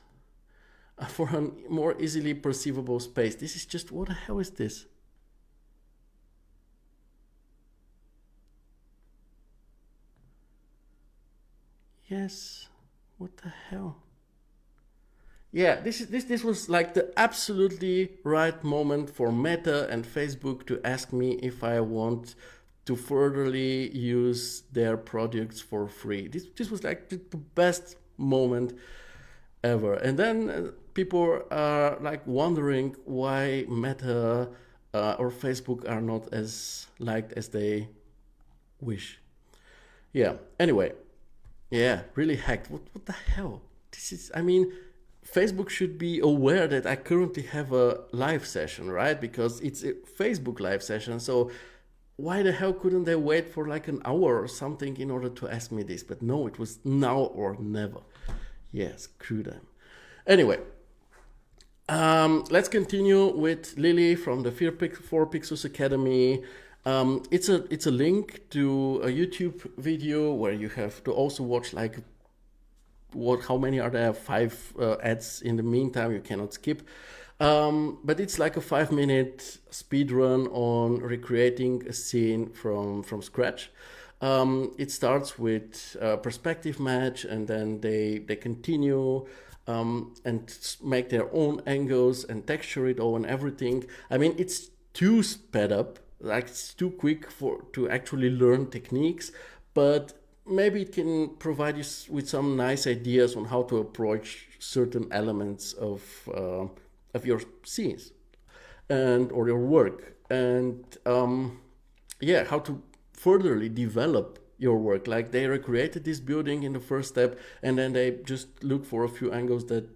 for a more easily perceivable space. This is just, what the hell is this? Yes, what the hell? Yeah, this was like the absolutely right moment for Meta and Facebook to ask me if I want to furtherly use their products for free. This was like the best moment ever. And then people are like wondering why Meta or Facebook are not as liked as they wish. Yeah. Anyway, yeah, really hacked. What the hell? This is, I mean, Facebook should be aware that I currently have a live session, right? Because it's a Facebook live session. So why the hell couldn't they wait for like an hour or something in order to ask me this? But no, it was now or never. Yes, screw them. Anyway, let's continue with Lily from the 4 Pixels Academy. It's a link to a YouTube video where you have to also watch like how many are there? 5 ads in the meantime. You cannot skip. But it's like a 5-minute speed run on recreating a scene from scratch. It starts with a perspective match, and then they continue and make their own angles and texture it all and everything. I mean, it's too sped up, like it's too quick to actually learn techniques, but maybe it can provide you with some nice ideas on how to approach certain elements of your scenes and or your work, and yeah, how to furtherly develop your work. Like they recreated this building in the first step, and then they just look for a few angles that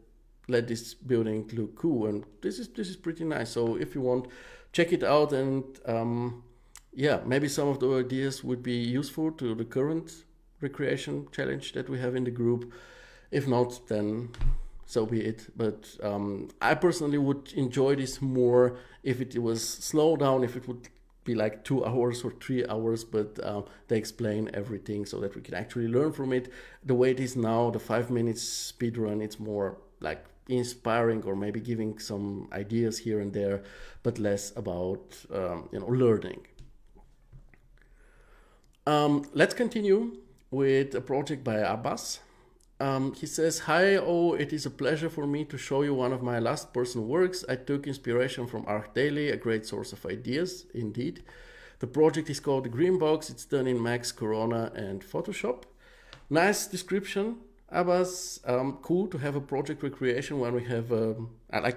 let this building look cool, and this is pretty nice. So if you want, check it out, and yeah, maybe some of the ideas would be useful to the current recreation challenge that we have in the group. If not, then so be it. But I personally would enjoy this more if it was slowed down, if it would be like 2 hours or 3 hours, but they explain everything so that we can actually learn from it. The way it is now, the 5 minutes speed run, it's more like inspiring or maybe giving some ideas here and there, but less about learning. Let's continue with a project by Abbas. He says, "Hi, it is a pleasure for me to show you one of my last personal works. I took inspiration from Art Daily, a great source of ideas, indeed. The project is called The Green Box. It's done in Max, Corona, and Photoshop." Nice description, Abbas. Cool to have a project recreation when we have,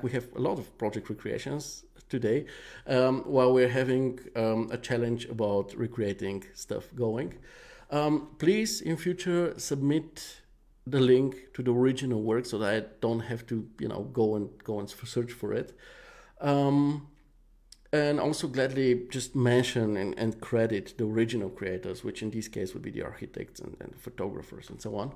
we have a lot of project recreations today, while we're having a challenge about recreating stuff going. Please, in future, submit the link to the original work so that I don't have to, go and search for it. And also gladly just mention and credit the original creators, which in this case would be the architects and photographers and so on.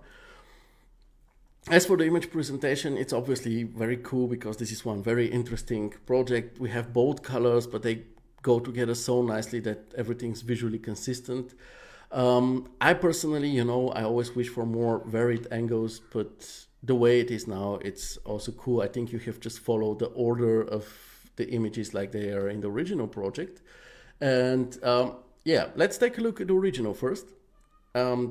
As for the image presentation, it's obviously very cool because this is one very interesting project. We have both colors, but they go together so nicely that everything's visually consistent. I personally, I always wish for more varied angles, but the way it is now, it's also cool. I think you have just followed the order of the images like they are in the original project. And yeah, let's take a look at the original first.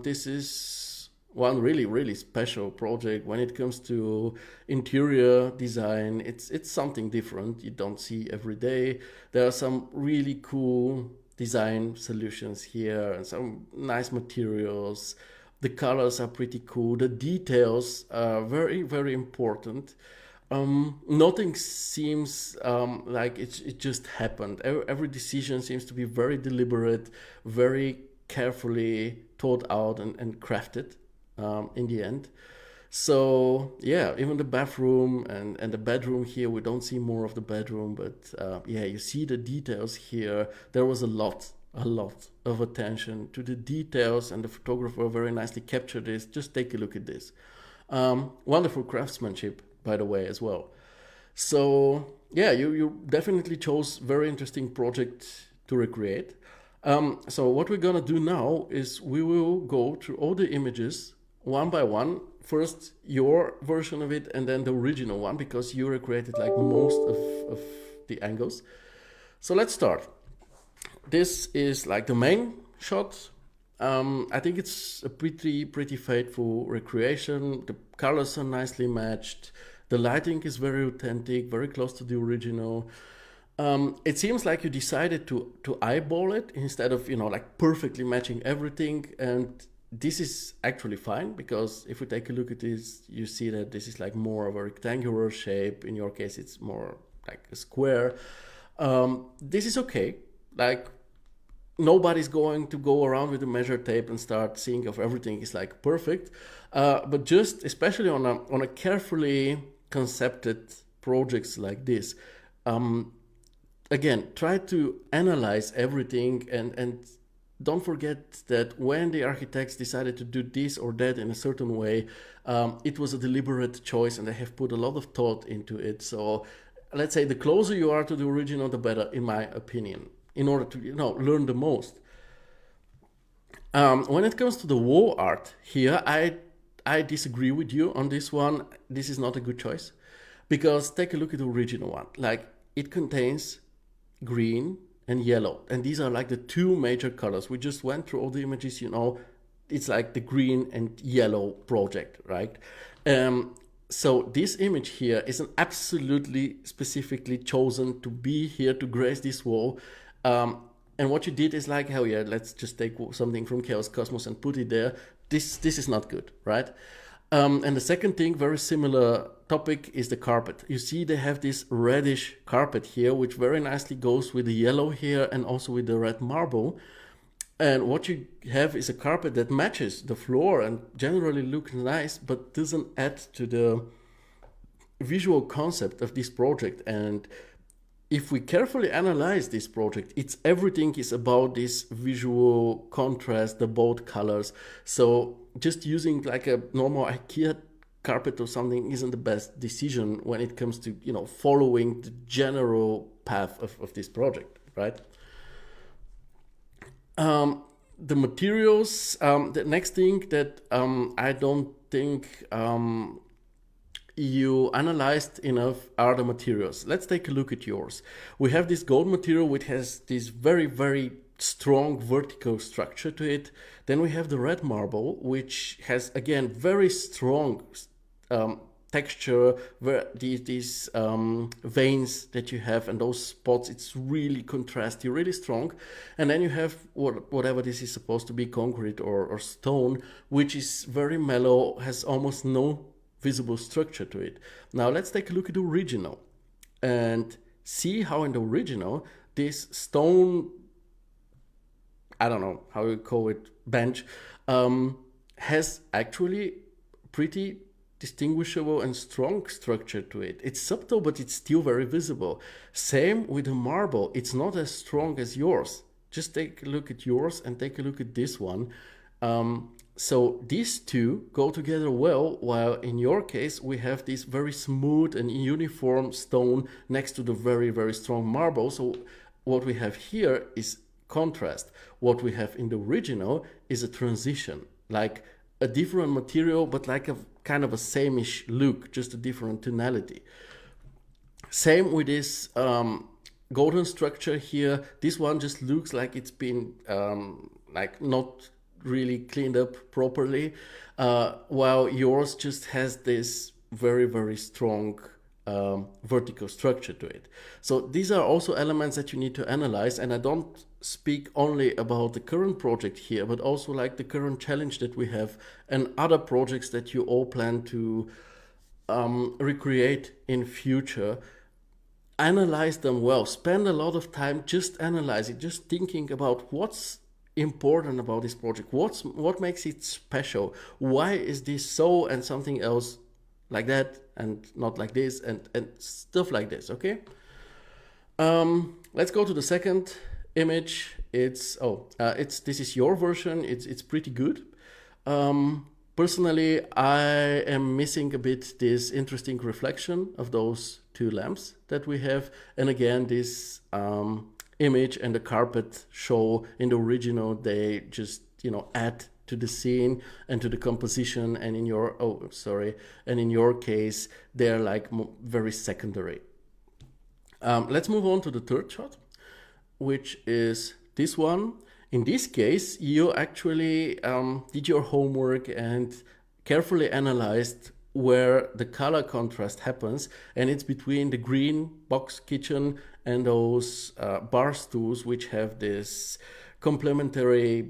This is one really, really special project when it comes to interior design. It's something different you don't see every day. There are some really cool design solutions here and some nice materials. The colors are pretty cool. The details are very, very important. Nothing seems like it just happened. Every decision seems to be very deliberate, very carefully thought out and crafted in the end. So yeah, even the bathroom and the bedroom here, we don't see more of the bedroom, but yeah, you see the details here. There was a lot of attention to the details, and the photographer very nicely captured this. Just take a look at this. Wonderful craftsmanship, by the way, as well. So yeah, you definitely chose very interesting project to recreate. So what we're gonna do now is we will go through all the images one by one. First your version of it and then the original one, because you recreated like most of the angles. So let's start. This is like the main shot. I think it's a pretty faithful recreation. The colors are nicely matched. The lighting is very authentic, very close to the original. It seems like you decided to eyeball it instead of like perfectly matching everything, and this is actually fine, because if we take a look at this, you see that this is like more of a rectangular shape. In your case, it's more like a square. This is okay. Like, nobody's going to go around with a measure tape and start seeing if everything is like perfect. But just especially on a carefully concepted projects like this, again, try to analyze everything and don't forget that when the architects decided to do this or that in a certain way, it was a deliberate choice and they have put a lot of thought into it. So let's say the closer you are to the original, the better, in my opinion, in order to learn the most. When it comes to the wall art here, I disagree with you on this one. This is not a good choice, because take a look at the original one. Like, it contains green and yellow, and these are like the two major colors. We just went through all the images, it's like the green and yellow project, right? So this image here is an absolutely specifically chosen to be here to grace this wall. And what you did is like, hell yeah, let's just take something from Chaos Cosmos and put it there. This is not good, right? And the second thing, very similar topic, is the carpet. You see they have this reddish carpet here, which very nicely goes with the yellow here and also with the red marble. And what you have is a carpet that matches the floor and generally looks nice, but doesn't add to the visual concept of this project. And if we carefully analyze this project, everything is about this visual contrast, the bold colors. So just using like a normal IKEA carpet or something isn't the best decision when it comes to following the general path of this project, right? The materials, the next thing that I don't think you analyzed enough are the materials. Let's take a look at yours. We have this gold material which has this very, very strong vertical structure to it. Then we have the red marble, which has again very strong texture, where these veins that you have and those spots, it's really contrasty, really strong. And then you have whatever this is supposed to be, concrete or stone, which is very mellow, has almost no visible structure to it. Now let's take a look at the original and see how in the original this stone, I don't know how you call it, bench, has actually pretty distinguishable and strong structure to it. It's subtle, but it's still very visible. Same with the marble. It's not as strong as yours. Just take a look at yours and take a look at this one. So these two go together well, while in your case we have this very smooth and uniform stone next to the very, very strong marble. So what we have here is contrast. What we have in the original is a transition, like a different material, but like a kind of a same-ish look, just a different tonality. Same with this golden structure here. This one just looks like it's been like not really cleaned up properly, while yours just has this very, very strong vertical structure to it. So these are also elements that you need to analyze, and I don't speak only about the current project here, but also like the current challenge that we have and other projects that you all plan to recreate in future. Analyze them well. Spend a lot of time just analyzing, just thinking about what's important about this project, what makes it special, why is this so and something else like that and not like this, and stuff like this. Okay, let's go to the second image. This is your version. It's pretty good. Personally, I am missing a bit this interesting reflection of those two lamps that we have, and again this image and the carpet show in the original, they just add to the scene and to the composition, and in your case they're like very secondary. Let's move on to the third shot, which is this one. In this case, you actually did your homework and carefully analyzed where the color contrast happens, and it's between the green box kitchen and those bar stools, which have this complementary.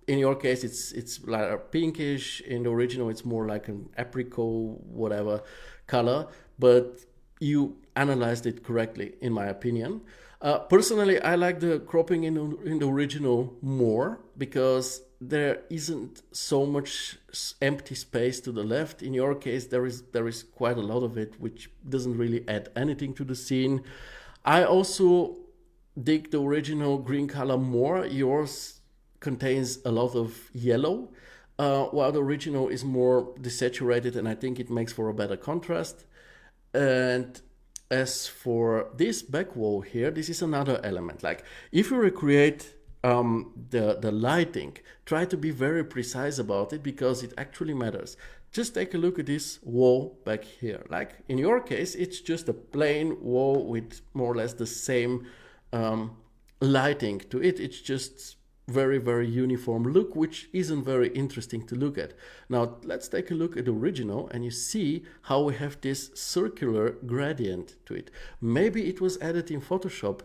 In your case, it's like pinkish. In the original, it's more like an apricot, whatever color. But you analyzed it correctly, in my opinion. Personally, I like the cropping in the original more, because there isn't so much empty space to the left. In your case, there is quite a lot of it, which doesn't really add anything to the scene. I also dig the original green color more. Yours contains a lot of yellow, while the original is more desaturated, and I think it makes for a better contrast. And as for this back wall here, this is another element. Like, if you recreate the lighting, try to be very precise about it, because it actually matters. Just take a look at this wall back here. Like, in your case, it's just a plain wall with more or less the same lighting to it. It's just very, very uniform look, which isn't very interesting to look at. Now let's take a look at the original, and you see how we have this circular gradient to it. Maybe it was added in Photoshop,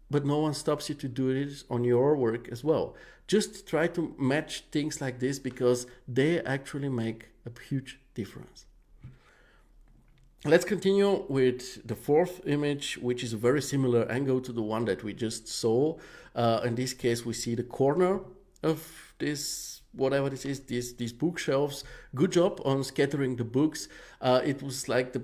but no one stops you to do this on your work as well. Just try to match things like this, because they actually make a huge difference. Let's continue with the fourth image, which is a very similar angle to the one that we just saw. In this case, we see the corner of this, whatever this is, these bookshelves. Good job on scattering the books. It was like the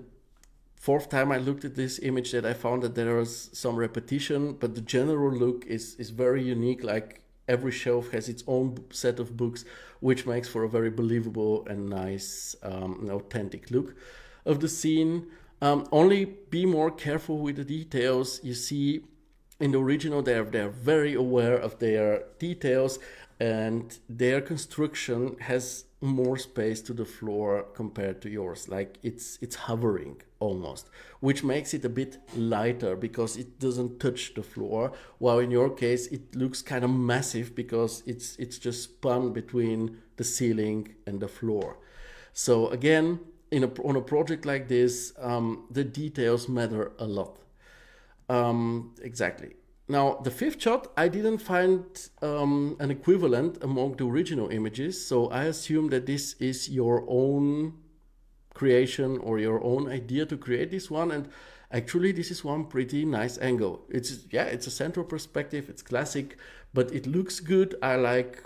fourth time I looked at this image that I found that there was some repetition, but the general look is very unique. Like, every shelf has its own set of books, which makes for a very believable and nice, authentic look of the scene. Only be more careful with the details. You see, in the original, they're very aware of their details, and their construction has more space to the floor compared to yours. Like, it's hovering almost, which makes it a bit lighter because it doesn't touch the floor, while in your case it looks kind of massive because it's just spun between the ceiling and the floor. So again, on a project like this, the details matter a lot. Exactly. Now, the fifth shot, I didn't find an equivalent among the original images, so I assume that this is your own creation or your own idea to create this one, and actually this is one pretty nice angle. It's a central perspective, it's classic, but it looks good. I like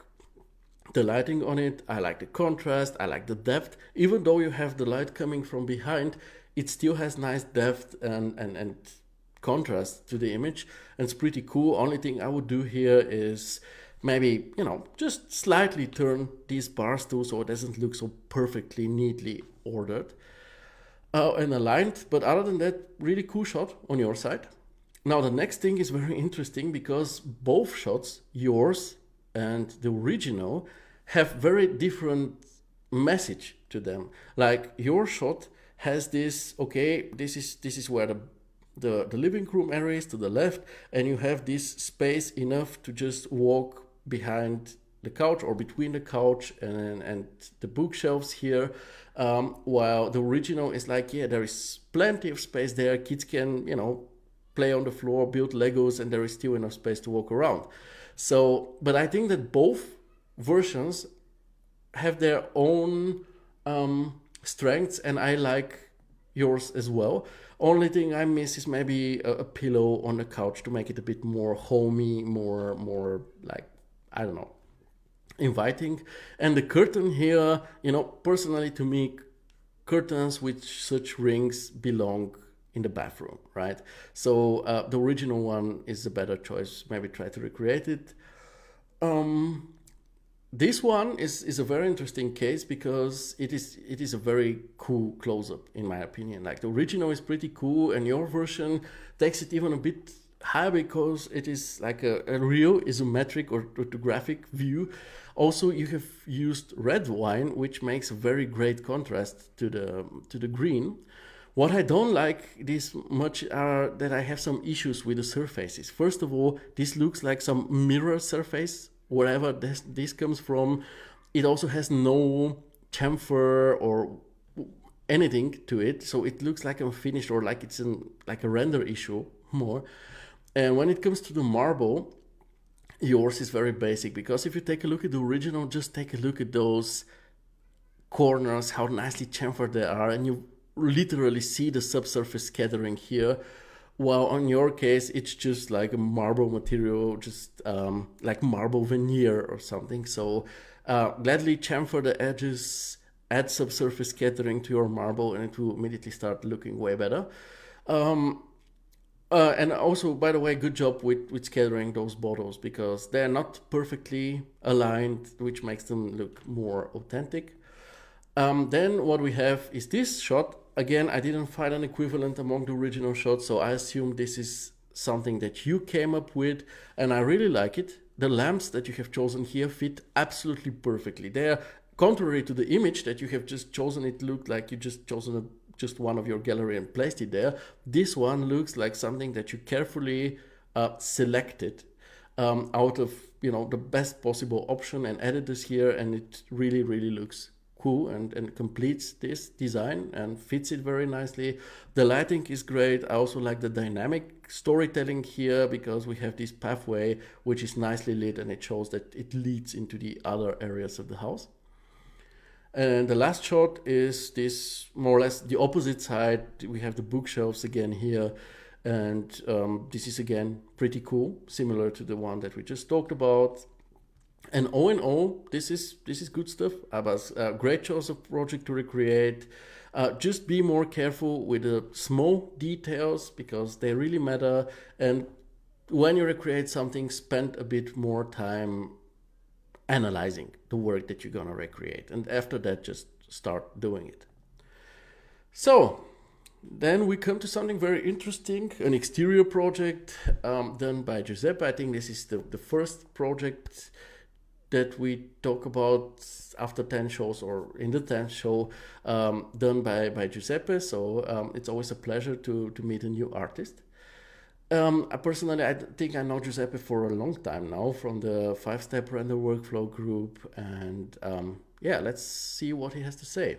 the lighting on it, I like the contrast, I like the depth. Even though you have the light coming from behind, it still has nice depth and contrast to the image, and it's pretty cool. Only thing I would do here is maybe, just slightly turn these bars too, so it doesn't look so perfectly neatly ordered and aligned. But other than that, really cool shot on your side. Now the next thing is very interesting, because both shots, yours and the original, have very different message to them. Like, your shot has this, okay, this is where the the living room areas to the left, and you have this space enough to just walk behind the couch or between the couch and the bookshelves here. While the original is like, yeah, there is plenty of space there. Kids can, play on the floor, build Legos, and there is still enough space to walk around. So, but I think that both versions have their own strengths, and I like yours as well. Only thing I miss is maybe a pillow on the couch to make it a bit more homey, more like, I don't know, inviting. And the curtain here, personally to me, curtains with such rings belong in the bathroom, right? So the original one is a better choice. Maybe try to recreate it. This one is a very interesting case because it is a very cool close-up, in my opinion. Like, the original is pretty cool, and your version takes it even a bit higher because it is like a real isometric or orthographic view. Also, you have used red wine, which makes a very great contrast to the green. What I don't like this much are that I have some issues with the surfaces. First of all, this looks like some mirror surface, wherever this comes from. It also has no chamfer or anything to it, so it looks like unfinished or like it's like a render issue more. And when it comes to the marble, yours is very basic, because if you take a look at the original, just take a look at those corners, how nicely chamfered they are, and you literally see the subsurface scattering here. While on your case, it's just like a marble material, just like marble veneer or something. So gladly chamfer the edges, add subsurface scattering to your marble, and it will immediately start looking way better. And also, by the way, good job with scattering those bottles, because they're not perfectly aligned, which makes them look more authentic. Then what we have is this shot. Again, I didn't find an equivalent among the original shots, so I assume this is something that you came up with, and I really like it. The lamps that you have chosen here fit absolutely perfectly. They're contrary to the image that you have just chosen. It looked like you just chosen just one of your gallery and placed it there. This one looks like something that you carefully selected out of the best possible option and added this here, and it really, really looks cool and completes this design and fits it very nicely. The lighting is great. I also like the dynamic storytelling here, because we have this pathway which is nicely lit, and it shows that it leads into the other areas of the house. And the last shot is this, more or less the opposite side. We have the bookshelves again here, and this is again pretty cool, similar to the one that we just talked about. And all in all, this is good stuff. Abbas, great choice of project to recreate. Just be more careful with the small details, because they really matter. And when you recreate something, spend a bit more time analyzing the work that you're gonna recreate, and after that, just start doing it. So then we come to something very interesting, an exterior project done by Giuseppe. I think this is the first project that we talk about after 10 shows, or in the 10th show, done by Giuseppe. So it's always a pleasure to meet a new artist. Personally, I think I know Giuseppe for a long time now, from the 5-step render workflow group. And let's see what he has to say.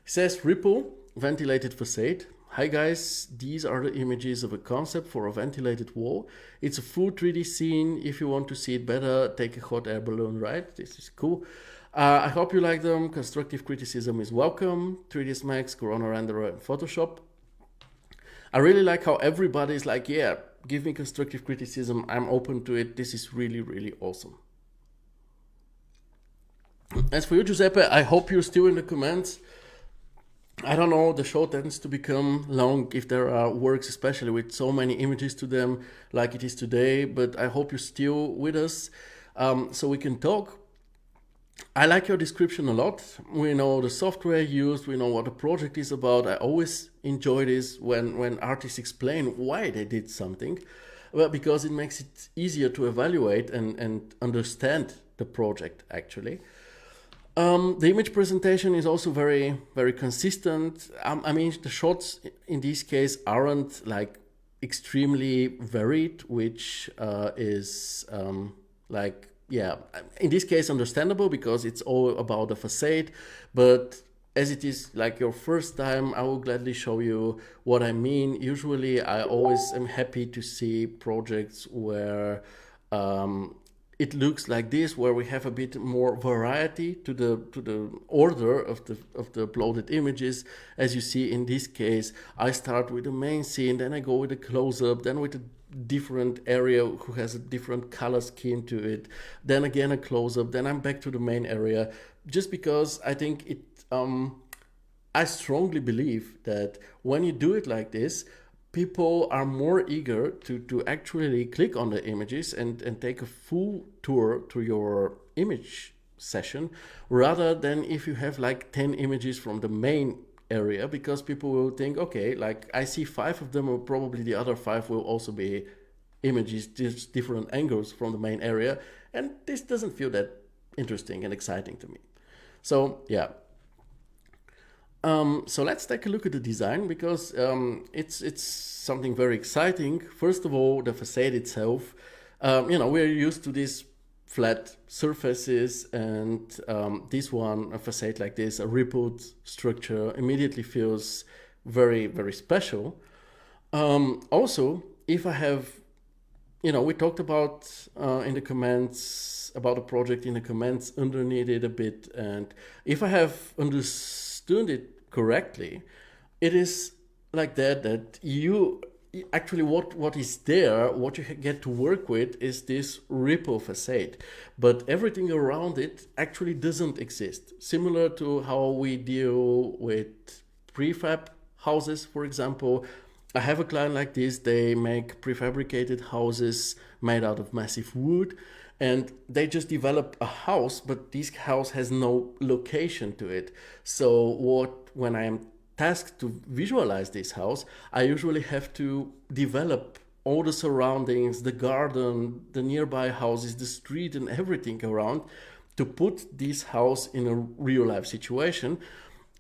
He says, Ripple, ventilated facade. Hi guys, these are the images of a concept for a ventilated wall. It's a full 3D scene. If you want to see it better, take a hot air balloon ride. This is cool. I hope you like them. Constructive criticism is welcome. 3ds Max, Corona Renderer, and Photoshop. I really like how everybody is like, yeah, give me constructive criticism. I'm open to it. This is really, really awesome. As for you, Giuseppe, I hope you're still in the comments. I don't know, the show tends to become long if there are works, especially with so many images to them like it is today, but I hope you're still with us so we can talk. I like your description a lot. We know the software used, we know what the project is about. I always enjoy this when artists explain why they did something, well, because it makes it easier to evaluate and understand the project actually. The image presentation is also very, very consistent. I mean, the shots in this case aren't like extremely varied, which is like, yeah, in this case understandable because it's all about the facade. But as it is like your first time, I will gladly show you what I mean. Usually I always am happy to see projects where it looks like this, where we have a bit more variety to the order of the uploaded images. As you see in this case, I start with the main scene, then I go with a close-up, then with a different area who has a different color scheme to it, then again a close-up, then I'm back to the main area, just because I think it I strongly believe that when you do it like this, people are more eager to actually click on the images and take a full tour to your image session, rather than if you have like 10 images from the main area, because people will think, okay, like I see 5 of them, or probably the other 5 will also be images, just different angles from the main area, and this doesn't feel that interesting and exciting to me. So yeah, so let's take a look at the design, because it's something very exciting. First of all, the facade itself. We're used to these flat surfaces, and this one, a facade like this, a rippled structure, immediately feels very, very special. Also, if I have, we talked about in the comments about the project in the comments underneath it a bit, and if I have understood it correctly, it is like that you actually what is there, what you get to work with is this ripple facade, but everything around it actually doesn't exist, similar to how we deal with prefab houses, for example. I have a client like this. They make prefabricated houses made out of massive wood, and they just develop a house, but this house has no location to it. So when I am tasked to visualize this house, I usually have to develop all the surroundings, the garden, the nearby houses, the street, and everything around to put this house in a real life situation.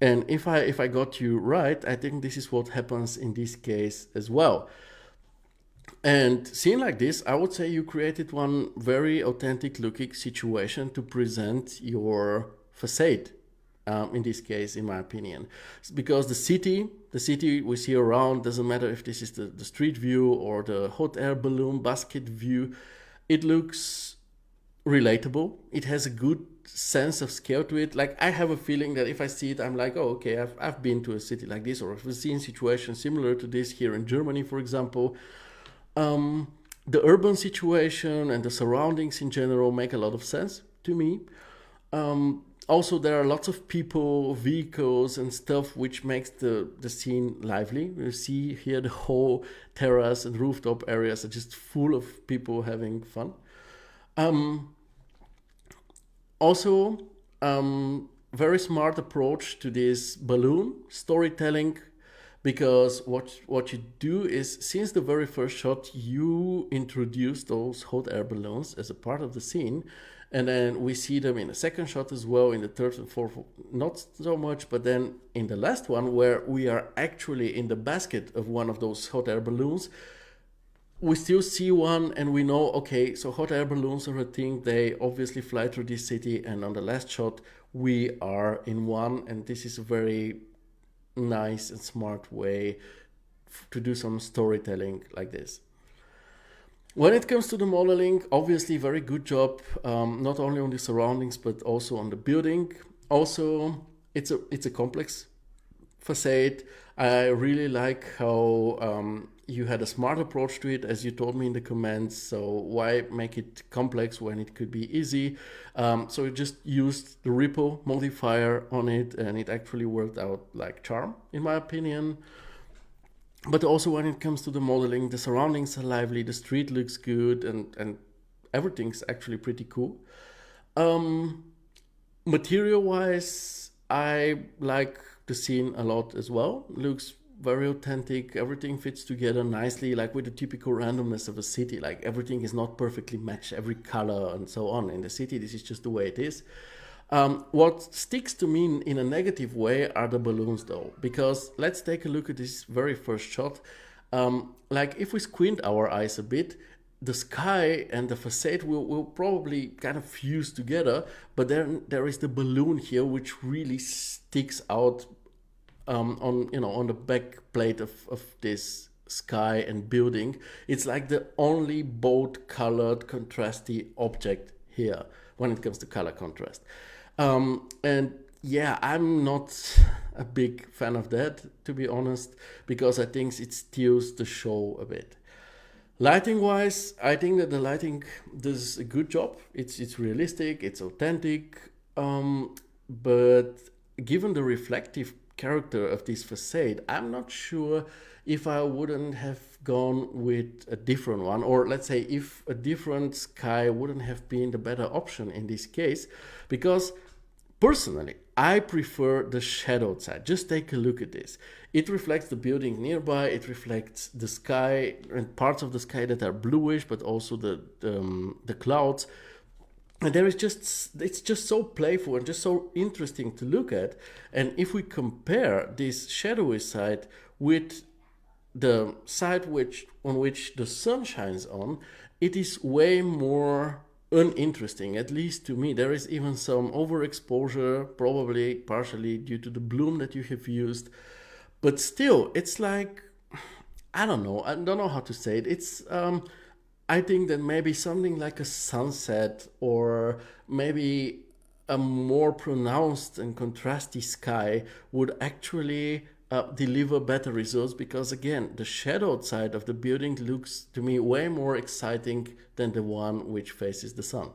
And if I got you right, I think this is what happens in this case as well. And seen like this, I would say you created one very authentic looking situation to present your facade. In this case, in my opinion, because the city we see around, doesn't matter if this is the street view or the hot air balloon basket view, it looks relatable. It has a good sense of scale to it. Like, I have a feeling that if I see it, I'm like, oh, okay, I've been to a city like this, or I've seen situations similar to this here in Germany, for example. The urban situation and the surroundings in general make a lot of sense to me. Also, there are lots of people, vehicles, and stuff which makes the scene lively. You see here the whole terrace and rooftop areas are just full of people having fun. Also, very smart approach to this balloon storytelling, because what you do is, since the very first shot, you introduce those hot air balloons as a part of the scene. And then we see them in the second shot as well, in the third and fourth, not so much, but then in the last one, where we are actually in the basket of one of those hot air balloons, we still see one, and we know, okay, so hot air balloons are a thing, they obviously fly through this city, and on the last shot, we are in one, and this is a very nice and smart way to do some storytelling like this. When it comes to the modeling, obviously very good job, not only on the surroundings but also on the building. Also, it's a complex facade. I really like how you had a smart approach to it, as you told me in the comments. So why make it complex when it could be easy? So you just used the ripple modifier on it, and it actually worked out like charm, in my opinion. But also when it comes to the modeling, the surroundings are lively, the street looks good, and everything's actually pretty cool. Material-wise, I like the scene a lot as well. Looks very authentic, everything fits together nicely, like with the typical randomness of a city. Like, everything is not perfectly matched, every color and so on. In the city, this is just the way it is. What sticks to me in a negative way are the balloons, though, because let's take a look at this very first shot. Like if we squint our eyes a bit, the sky and the facade will probably kind of fuse together, but then there is the balloon here which really sticks out on the back plate of this sky and building. It's like the only bold colored contrasty object here when it comes to color contrast. And yeah, I'm not a big fan of that, to be honest, because I think it steals the show a bit. Lighting wise, I think that the lighting does a good job. It's realistic, it's authentic, but given the reflective character of this facade, I'm not sure if I wouldn't have gone with a different one, or let's say if a different sky wouldn't have been the better option in this case, because personally, I prefer the shadowed side. Just take a look at this. It reflects the building nearby, it reflects the sky and parts of the sky that are bluish, but also the clouds. And it's just so playful and just so interesting to look at. And if we compare this shadowy side with the side on which the sun shines on, it is way more uninteresting, at least to me. There is even some overexposure, probably partially due to the bloom that you have used. But still, it's like, I don't know how to say it. It's I think that maybe something like a sunset, or maybe a more pronounced and contrasty sky would actually deliver better results, because again, the shadowed side of the building looks to me way more exciting than the one which faces the sun.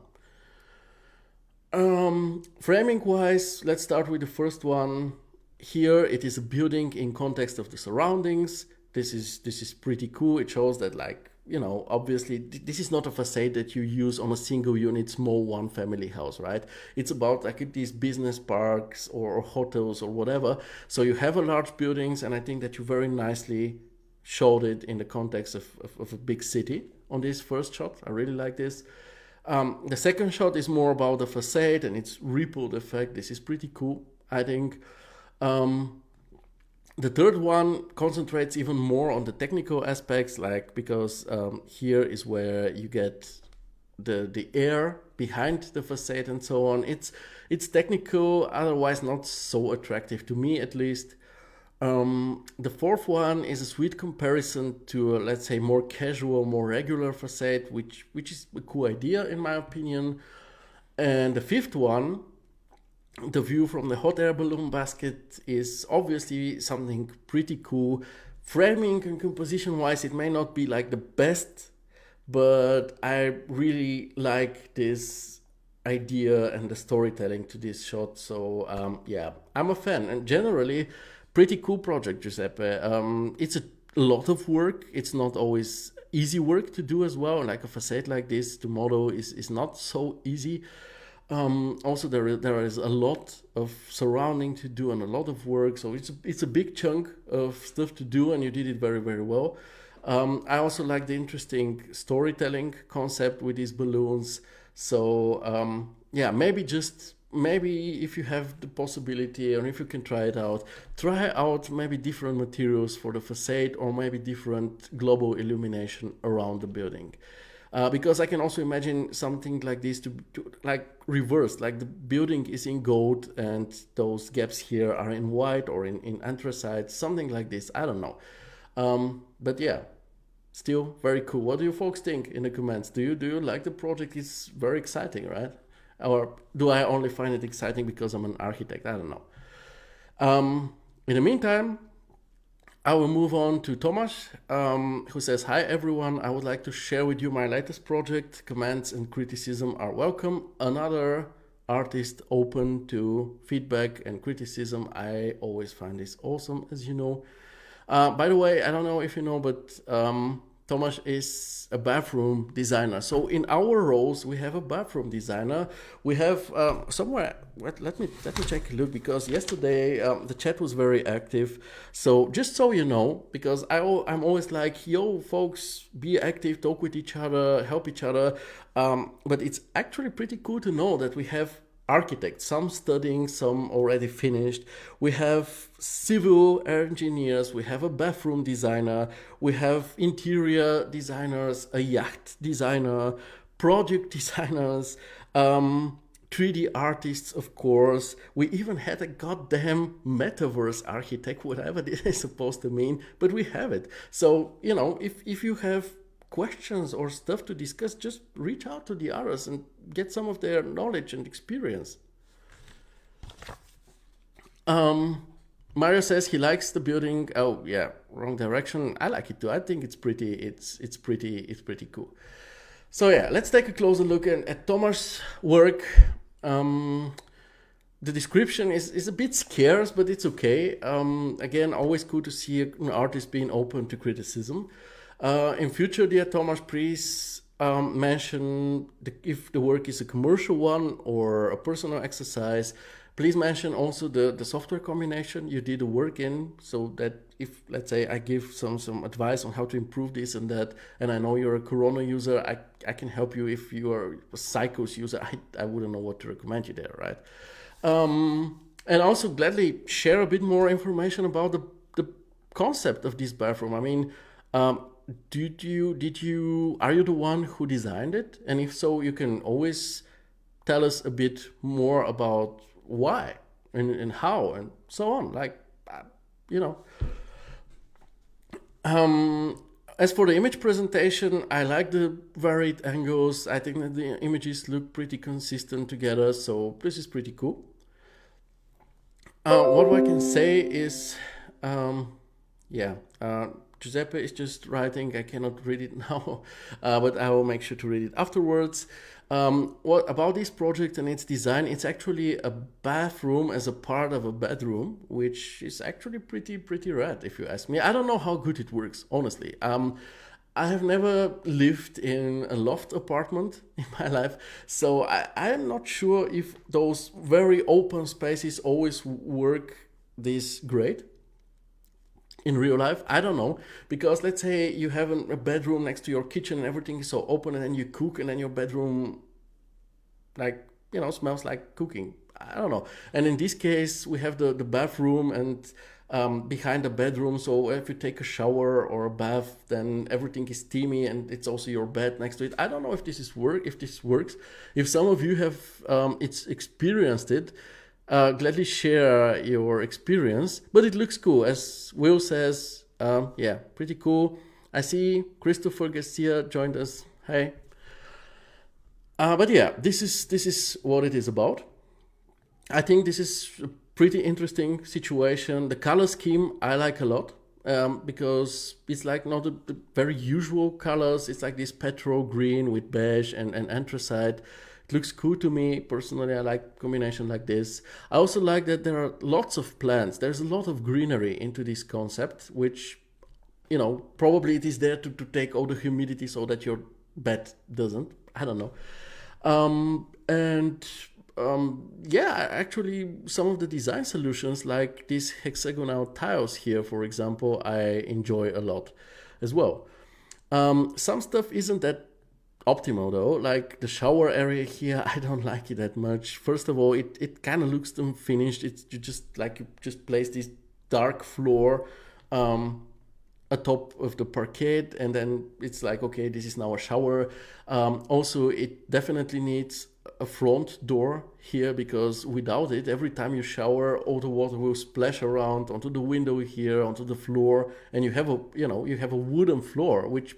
Framing wise, let's start with the first one. Here it is a building in context of the surroundings. This is pretty cool. It shows that, like, obviously this is not a facade that you use on a single unit small one family house, right? It's about like these business parks or hotels or whatever. So you have a large buildings, and I think that you very nicely showed it in the context of a big city on this first shot. I really like this. The second shot is more about the facade and its rippled effect. This is pretty cool, I think. The third one concentrates even more on the technical aspects, like because here is where you get the air behind the facade and so on. It's technical, otherwise not so attractive to me, at least. The fourth one is a sweet comparison to let's say more casual, more regular facade, which is a cool idea in my opinion. And the fifth one, the view from the hot air balloon basket, is obviously something pretty cool. Framing and composition wise, it may not be like the best, but I really like this idea and the storytelling to this shot. So yeah, I'm a fan, and generally pretty cool project, Giuseppe. It's a lot of work. It's not always easy work to do as well. Like a facade like this to model is not so easy. Also, there is a lot of surrounding to do and a lot of work, so it's a big chunk of stuff to do, and you did it very, very well. I also like the interesting storytelling concept with these balloons. So yeah, maybe if you have the possibility, or if you can try out maybe different materials for the facade, or maybe different global illumination around the building. Because I can also imagine something like this to like reverse, like the building is in gold and those gaps here are in white or in anthracite, something like this. I don't know. But yeah, still very cool. What do you folks think in the comments? Do you like the project? It's very exciting, right? Or do I only find it exciting because I'm an architect? I don't know. In the meantime, I will move on to Tomasz, who says, "Hi everyone, I would like to share with you my latest project. Comments and criticism are welcome. Another artist open to feedback and criticism. I always find this awesome, as you know." By the way, I don't know if you know, but Tomasz is a bathroom designer. So in our roles, we have a bathroom designer. We have somewhere. Let me check a look, because yesterday the chat was very active. So just so you know, because I'm always like, yo, folks, be active, talk with each other, help each other. But it's actually pretty cool to know that we have architects, some studying, some already finished. We have civil engineers, we have a bathroom designer, we have interior designers, a yacht designer, project designers, 3D artists, of course. We even had a goddamn metaverse architect, whatever this is supposed to mean, but we have it. So, if you have questions or stuff to discuss, just reach out to the others and get some of their knowledge and experience. Mario says he likes the building. Oh yeah, wrong direction. I like it too. I think it's pretty cool. So yeah, let's take a closer look at Thomas' work. The description is a bit scarce, but it's okay. Again, always cool to see an artist being open to criticism. In future, dear Thomas, please mention if the work is a commercial one or a personal exercise. Please mention also the software combination you did the work in, so that if, let's say, I give some advice on how to improve this and that, and I know you're a Corona user, I can help you. If you are a Psychos user, I wouldn't know what to recommend you there, right? And also gladly share a bit more information about the concept of this bathroom. I mean, are you the one who designed it? And if so, you can always tell us a bit more about why and how and so on. Like, as for the image presentation, I like the varied angles. I think that the images look pretty consistent together, so this is pretty cool. What I can say is, Giuseppe is just writing. I cannot read it now, but I will make sure to read it afterwards. What about this project and its design? It's actually a bathroom as a part of a bedroom, which is actually pretty rad, if you ask me. I don't know how good it works, honestly. I have never lived in a loft apartment in my life, so I'm not sure if those very open spaces always work this great in real life. I don't know, because let's say you have a bedroom next to your kitchen and everything is so open, and then you cook, and then your bedroom smells like cooking. I don't know. And in this case, we have the bathroom and behind the bedroom, so if you take a shower or a bath, then everything is steamy, and it's also your bed next to it. I don't know if this works. If some of you have experienced it, gladly share your experience. But it looks cool, as Will says. Pretty cool. I see Christopher Garcia joined us. Hey. But yeah, this is what it is about. I think this is a pretty interesting situation. The color scheme I like a lot, because it's like not the very usual colors. It's like this petrol green with beige and anthracite. It looks cool to me. Personally, I like combination like this. I also like that there are lots of plants. There's a lot of greenery into this concept, which, probably it is there to take all the humidity so that your bed doesn't. I don't know. Actually, some of the design solutions, like these hexagonal tiles here, for example, I enjoy a lot as well. Some stuff isn't that optimal though, like the shower area here. I don't like it that much. First of all, it kind of looks unfinished. You just place this dark floor atop of the parquet, and then it's like, okay, this is now a shower. Also, it definitely needs a front door here, because without it, every time you shower, all the water will splash around onto the window here, onto the floor, and you have a wooden floor, which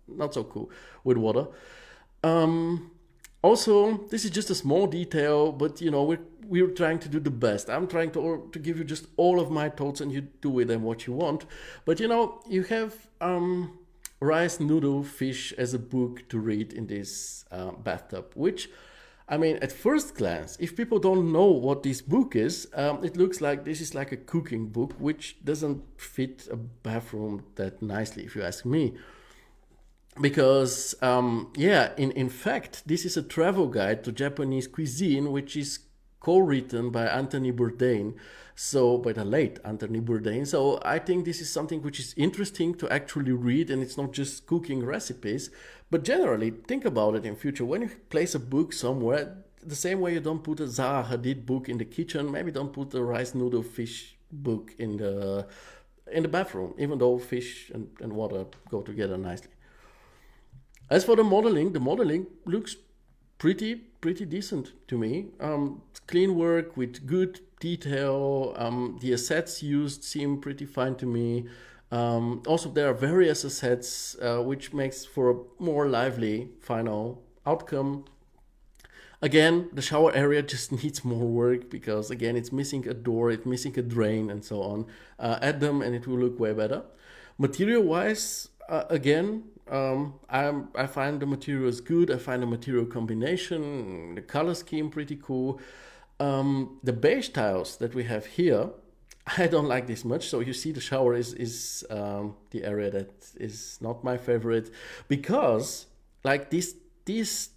not so cool with water. Also, this is just a small detail, but we're trying to do the best. I'm trying to give you just all of my thoughts, and you do with them what you want. But you have Rice Noodle Fish as a book to read in this bathtub, which, I mean, at first glance, if people don't know what this book is, it looks like this is like a cooking book, which doesn't fit a bathroom that nicely, if you ask me. Because, in fact, this is a travel guide to Japanese cuisine, which is co-written by Anthony Bourdain, by the late Anthony Bourdain. So I think this is something which is interesting to actually read, and it's not just cooking recipes. But generally, think about it in future. When you place a book somewhere, the same way you don't put a Zaha Hadid book in the kitchen, maybe don't put a rice noodle fish book in the bathroom, even though fish and water go together nicely. As for the modeling looks pretty decent to me. Clean work with good detail. The assets used seem pretty fine to me. Also, there are various assets, which makes for a more lively final outcome. Again, the shower area just needs more work because, again, it's missing a door, it's missing a drain, and so on. Add them and it will look way better. Material-wise, again, I find the materials good. I find the material combination, the color scheme pretty cool. The beige tiles that we have here, I don't like this much. So you see the shower is the area that is not my favorite, because like this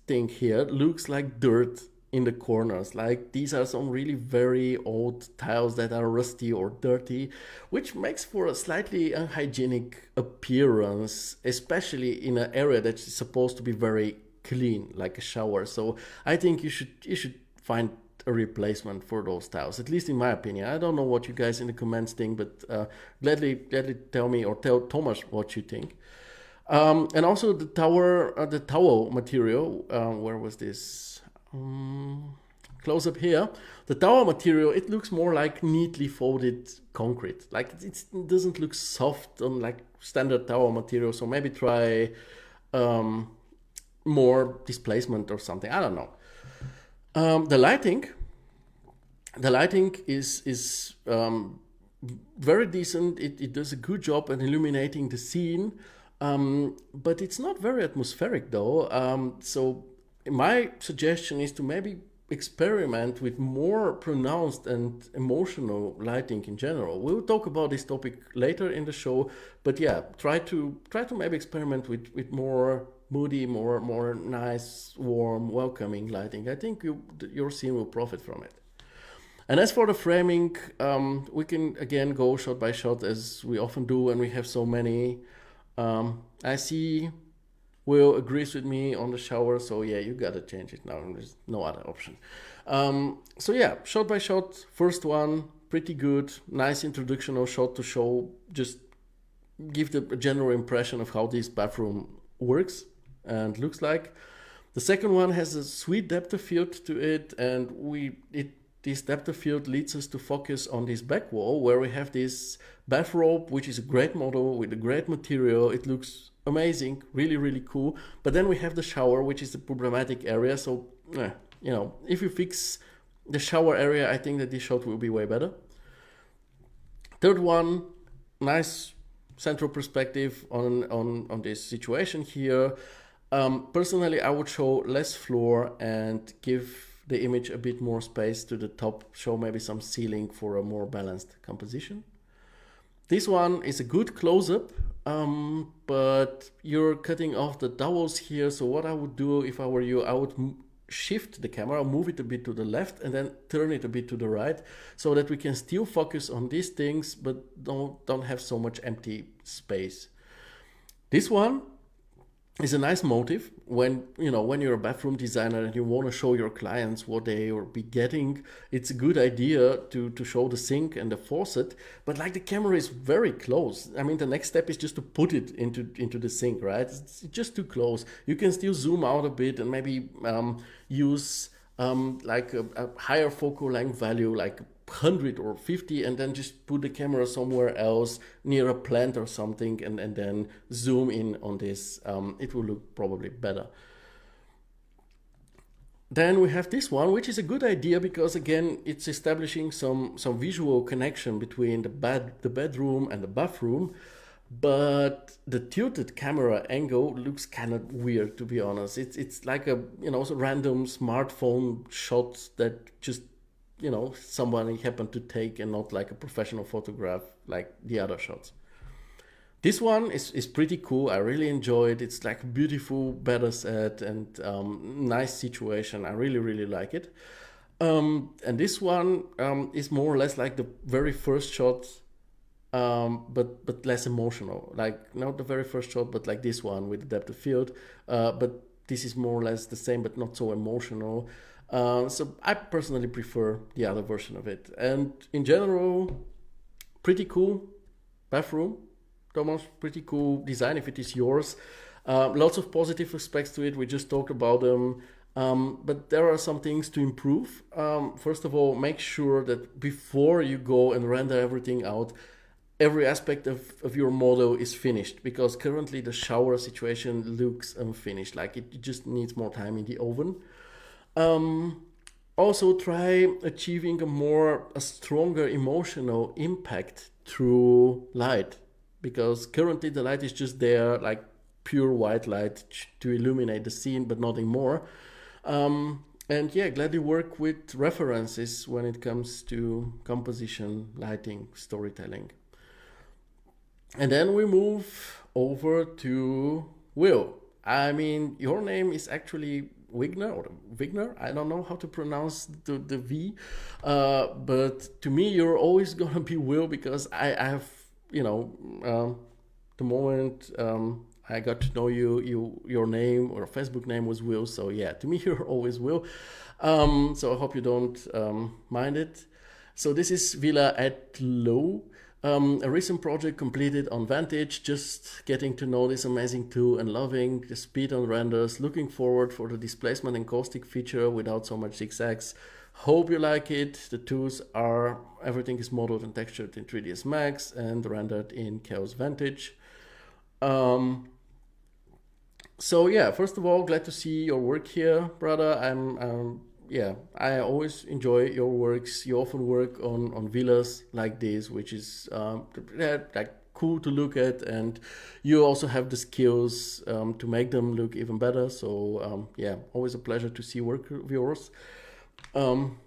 thing here looks like dirt in the corners. Like these are some really very old tiles that are rusty or dirty, which makes for a slightly unhygienic appearance, especially in an area that's supposed to be very clean, like a shower. So I think you should find a replacement for those tiles, at least in my opinion. I don't know what you guys in the comments think, but gladly tell me or tell Thomas what you think. And also the towel material. Where was this? Close up here. The towel material, it looks more like neatly folded concrete. Like it doesn't look soft on like standard towel material. So maybe try more displacement or something. I don't know. The lighting is very decent. It does a good job at illuminating the scene, but it's not very atmospheric though. So my suggestion is to maybe experiment with more pronounced and emotional lighting in general. We'll talk about this topic later in the show, but yeah, try to maybe experiment with more moody, more nice, warm, welcoming lighting. I think your scene will profit from it. And as for the framing, we can again go shot by shot as we often do when we have so many. I see Will agrees with me on the shower, so yeah, you gotta change it now. There's no other option. So yeah, shot by shot, first one, pretty good. Nice introductional shot to show, just give the general impression of how this bathroom works and looks like. The second one has a sweet depth of field to it, and this depth of field leads us to focus on this back wall where we have this bathrobe, which is a great model with a great material. It looks amazing, really cool. But then we have the shower, which is the problematic area. So, if you fix the shower area, I think that this shot will be way better. Third one, nice central perspective on this situation here. Personally, I would show less floor and give the image a bit more space to the top, show maybe some ceiling for a more balanced composition. This one is a good close-up, but you're cutting off the dowels here. So what I would do if I were you, I would shift the camera, move it a bit to the left and then turn it a bit to the right so that we can still focus on these things, but don't have so much empty space. This one is a nice motive when you're a bathroom designer and you want to show your clients what they will be getting. It's a good idea to show the sink and the faucet, but like the camera is very close. I mean, the next step is just to put it into the sink, right? It's just too close. You can still zoom out a bit and maybe use like a higher focal length value, like 100 or 50, and then just put the camera somewhere else near a plant or something, and then zoom in on this. It will look probably better. Then we have this one, which is a good idea because again it's establishing some visual connection between the bedroom and the bathroom, but the tilted camera angle looks kind of weird, to be honest. It's like a random smartphone shot that just somebody happened to take and not like a professional photograph like the other shots. This one is pretty cool. I really enjoy it. It's like beautiful, better set and nice situation. I really like it. And this one is more or less like the very first shot, but less emotional. Like not the very first shot, but like this one with the depth of field. But this is more or less the same, but not so emotional. So I personally prefer the other version of it. And in general, pretty cool bathroom, Thomas. Pretty cool design if it is yours. Lots of positive aspects to it. We just talked about them. But there are some things to improve. First of all, make sure that before you go and render everything out, every aspect of your model is finished, because currently the shower situation looks unfinished. Like it just needs more time in the oven. Um, Also, try achieving a stronger emotional impact through light, because currently the light is just there, like pure white light to illuminate the scene, but nothing more. And yeah, gladly work with references when it comes to composition, lighting, storytelling. And then we move over to Will. I mean, your name is actually Wigner or Wigner. I don't know how to pronounce the V, but to me, you're always gonna be Will, because I have, you know, the moment I got to know your name or Facebook name was Will. So yeah, to me, you're always Will. So I hope you don't mind it. So this is Villa at Low. A recent project completed on Vantage, just getting to know this amazing tool and loving the speed on renders, looking forward for the displacement and caustic feature without so much zigzags. Hope you like it. The tools are, everything is modeled and textured in 3ds Max and rendered in Chaos Vantage. So yeah, first of all, glad to see your work here, brother. Yeah, I always enjoy your works. You often work on villas like this, which is yeah, like cool to look at, and you also have the skills to make them look even better. So yeah, always a pleasure to see work of yours. Um,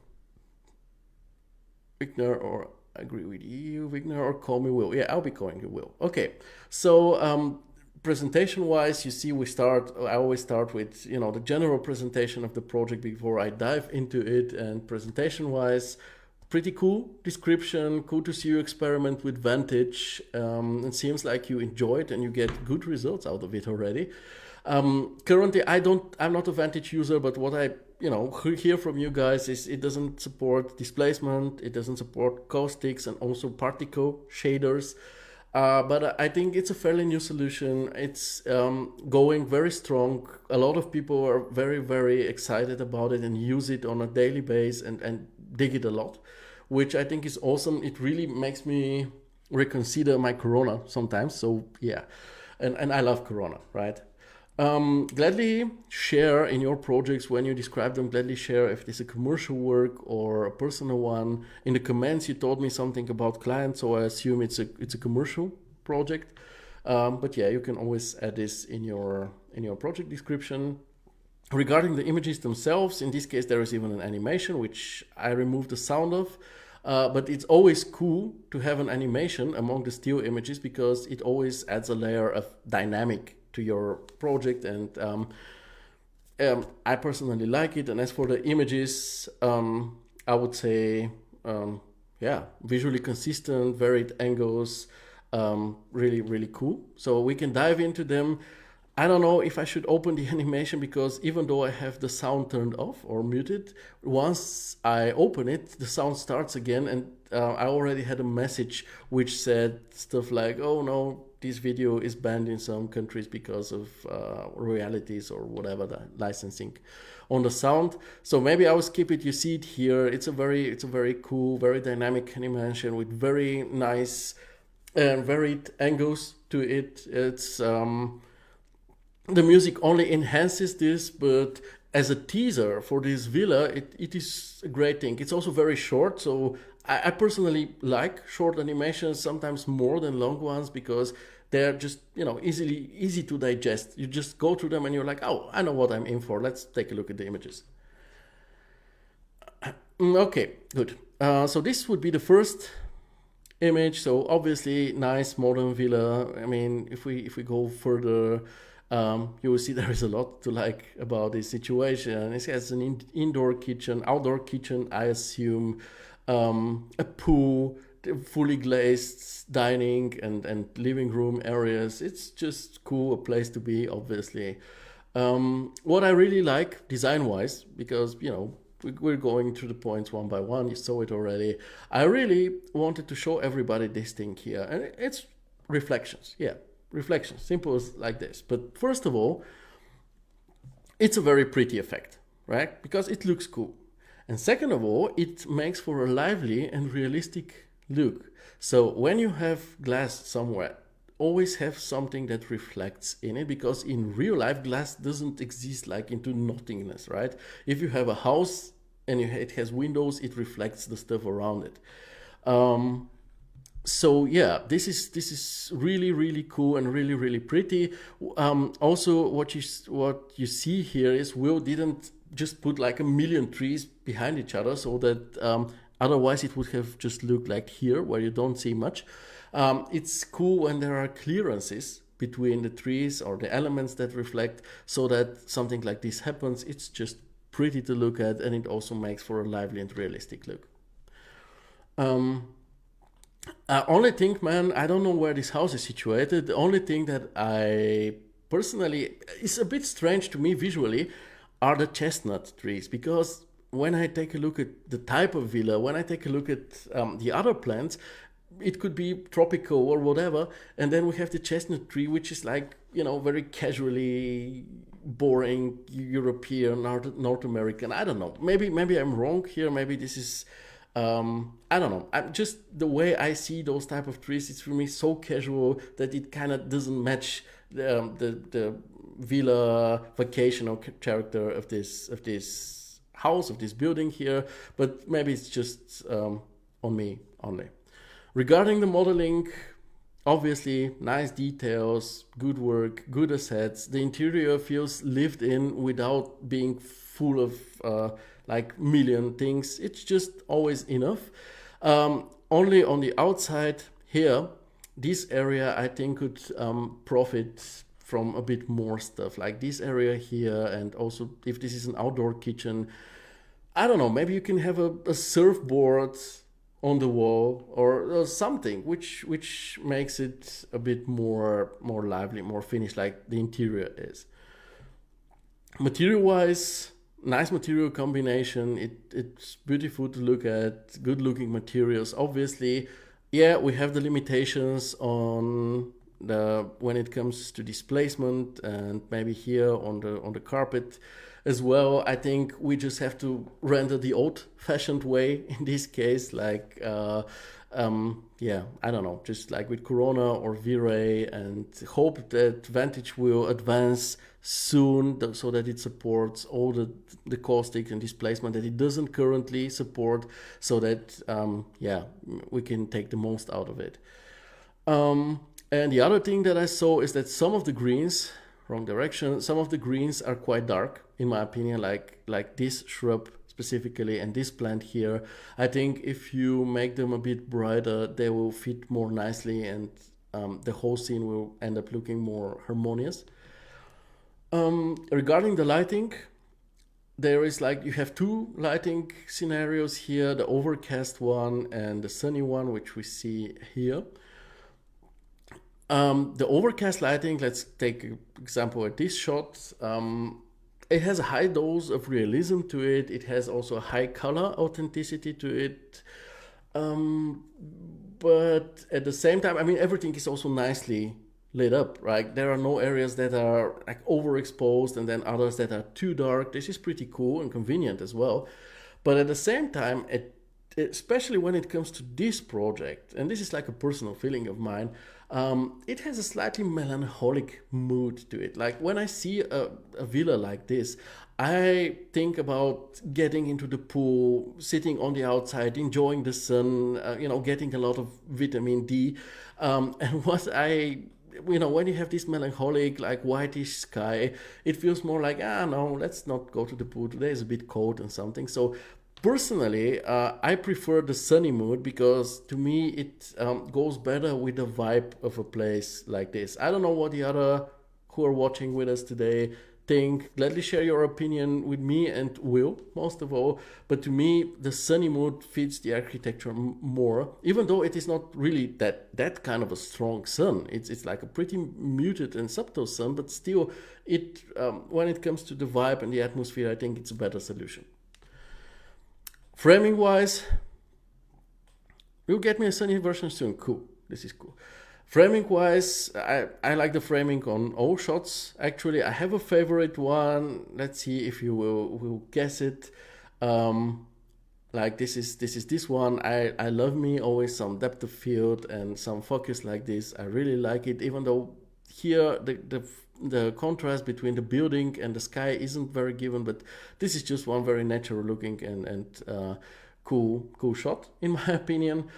Wigner, or I agree with you, Wigner, or call me Will. Yeah, I'll be calling you Will. Okay, so presentation wise, you see, I always start with, you know, the general presentation of the project before I dive into it. And presentation wise, pretty cool description. Cool to see you experiment with Vantage. It seems like you enjoy it and you get good results out of it already. Currently, I'm not a Vantage user, but what I, you know, hear from you guys is it doesn't support displacement, it doesn't support caustics, and also particle shaders. But I think it's a fairly new solution. It's going very strong. A lot of people are very, very excited about it and use it on a daily basis and dig it a lot, which I think is awesome. It really makes me reconsider my Corona sometimes. So yeah, and I love Corona, right? Gladly share in your projects when you describe them. Gladly share if it's a commercial work or a personal one. In the comments, you told me something about clients, so I assume it's a commercial project. But yeah, you can always add this in your project description. Regarding the images themselves, in this case, there is even an animation which I removed the sound of. But it's always cool to have an animation among the still images, because it always adds a layer of dynamic to your project, and I personally like it. And as for the images, I would say, yeah, visually consistent, varied angles, really, really cool. So we can dive into them. I don't know if I should open the animation, because even though I have the sound turned off or muted, once I open it, the sound starts again, and I already had a message which said stuff like, oh no, this video is banned in some countries because of royalties or whatever, the licensing on the sound. So maybe I will skip it. You see it here. It's a very cool, very dynamic animation with very nice and varied angles to it. It's the music only enhances this, but as a teaser for this villa, it is a great thing. It's also very short, so I personally like short animations, sometimes more than long ones, because they're just, you know, easy to digest. You just go through them and you're like, oh, I know what I'm in for. Let's take a look at the images. Okay, good. So this would be the first image. So obviously, nice modern villa. I mean, if we go further, you will see there is a lot to like about this situation. It has an indoor kitchen, outdoor kitchen, I assume, a pool, fully glazed dining and living room areas. It's just cool, a place to be, obviously. What I really like design-wise, because, you know, we're going through the points one by one. You saw it already. I really wanted to show everybody this thing here, and it's reflections. Yeah, reflections. Simple as like this. But first of all, it's a very pretty effect, right? Because it looks cool. And second of all, it makes for a lively and realistic look. So when you have glass somewhere, always have something that reflects in it, because in real life glass doesn't exist like into nothingness, right? If you have a house and it has windows, it reflects the stuff around it. So yeah, this is really cool and really pretty. Also, what you see here is Will didn't just put like a million trees behind each other, so that otherwise it would have just looked like here where you don't see much. It's cool when there are clearances between the trees or the elements that reflect, so that something like this happens. It's just pretty to look at, and it also makes for a lively and realistic look. Only thing, man, I don't know where this house is situated. The only thing that I personally is a bit strange to me visually are the chestnut trees, because when I take a look at the type of villa, when I take a look at the other plants, it could be tropical or whatever, and then we have the chestnut tree, which is like, very casually boring European, North American. I don't know. Maybe I'm wrong here. Maybe this is I don't know. I'm just the way I see those type of trees. It's for me so casual that it kind of doesn't match the villa vacational character of this house, of this building here. But maybe it's just on me only. Regarding the modeling, obviously nice details, good work, good assets. The interior feels lived in without being full of like million things. It's just always enough. Only on the outside here, this area I think could profit from a bit more stuff, like this area here, and also if this is an outdoor kitchen, I don't know, maybe you can have a surfboard on the wall or something which makes it a bit more lively, more finished, like the interior is. Material wise, nice material combination. It's beautiful to look at, good looking materials. Obviously, yeah, we have the limitations on the when it comes to displacement, and maybe here on the carpet as well. I think we just have to render the old-fashioned way in this case, like yeah, I don't know, just like with Corona or V-Ray, and hope that Vantage will advance soon so that it supports all the caustic and displacement that it doesn't currently support, so that yeah, we can take the most out of it. And the other thing that I saw is that some of the greens, wrong direction, some of the greens are quite dark, in my opinion, like this shrub specifically and this plant here. I think if you make them a bit brighter, they will fit more nicely, and the whole scene will end up looking more harmonious. Regarding the lighting, there is like, you have two lighting scenarios here, the overcast one and the sunny one, which we see here. The overcast lighting, let's take an example at this shot. It has a high dose of realism to it. It has also a high color authenticity to it. But at the same time, I mean, everything is also nicely lit up, right? There are no areas that are like overexposed and then others that are too dark. This is pretty cool and convenient as well. But at the same time, especially when it comes to this project, and this is like a personal feeling of mine, it has a slightly melancholic mood to it. Like when I see a villa like this, I think about getting into the pool, sitting on the outside, enjoying the sun, getting a lot of vitamin D. And when you have this melancholic, like whitish sky, it feels more like, no, let's not go to the pool today, it's a bit cold and something. So personally, I prefer the sunny mood, because to me it goes better with the vibe of a place like this. I don't know what the other who are watching with us today think. Gladly share your opinion with me and Will, most of all. But to me, the sunny mood fits the architecture more, even though it is not really that kind of a strong sun. It's like a pretty muted and subtle sun, but still, when it comes to the vibe and the atmosphere, I think it's a better solution. Framing wise, you'll get me a sunny version soon. Cool. This is cool. Framing wise, I like the framing on all shots. Actually, I have a favorite one. Let's see if you will guess it. Like this one. I love me always some depth of field and some focus like this. I really like it, even though here the contrast between the building and the sky isn't very given, but this is just one very natural looking and cool shot in my opinion.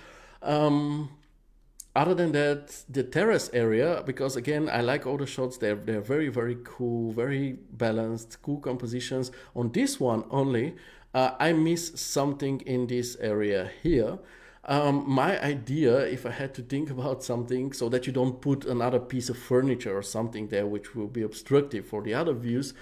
Other than that, the terrace area, because again, I like all the shots. They're very, very cool, very balanced, cool compositions. On this one only, I miss something in this area here. My idea, if I had to think about something, so that you don't put another piece of furniture or something there, which will be obstructive for the other views,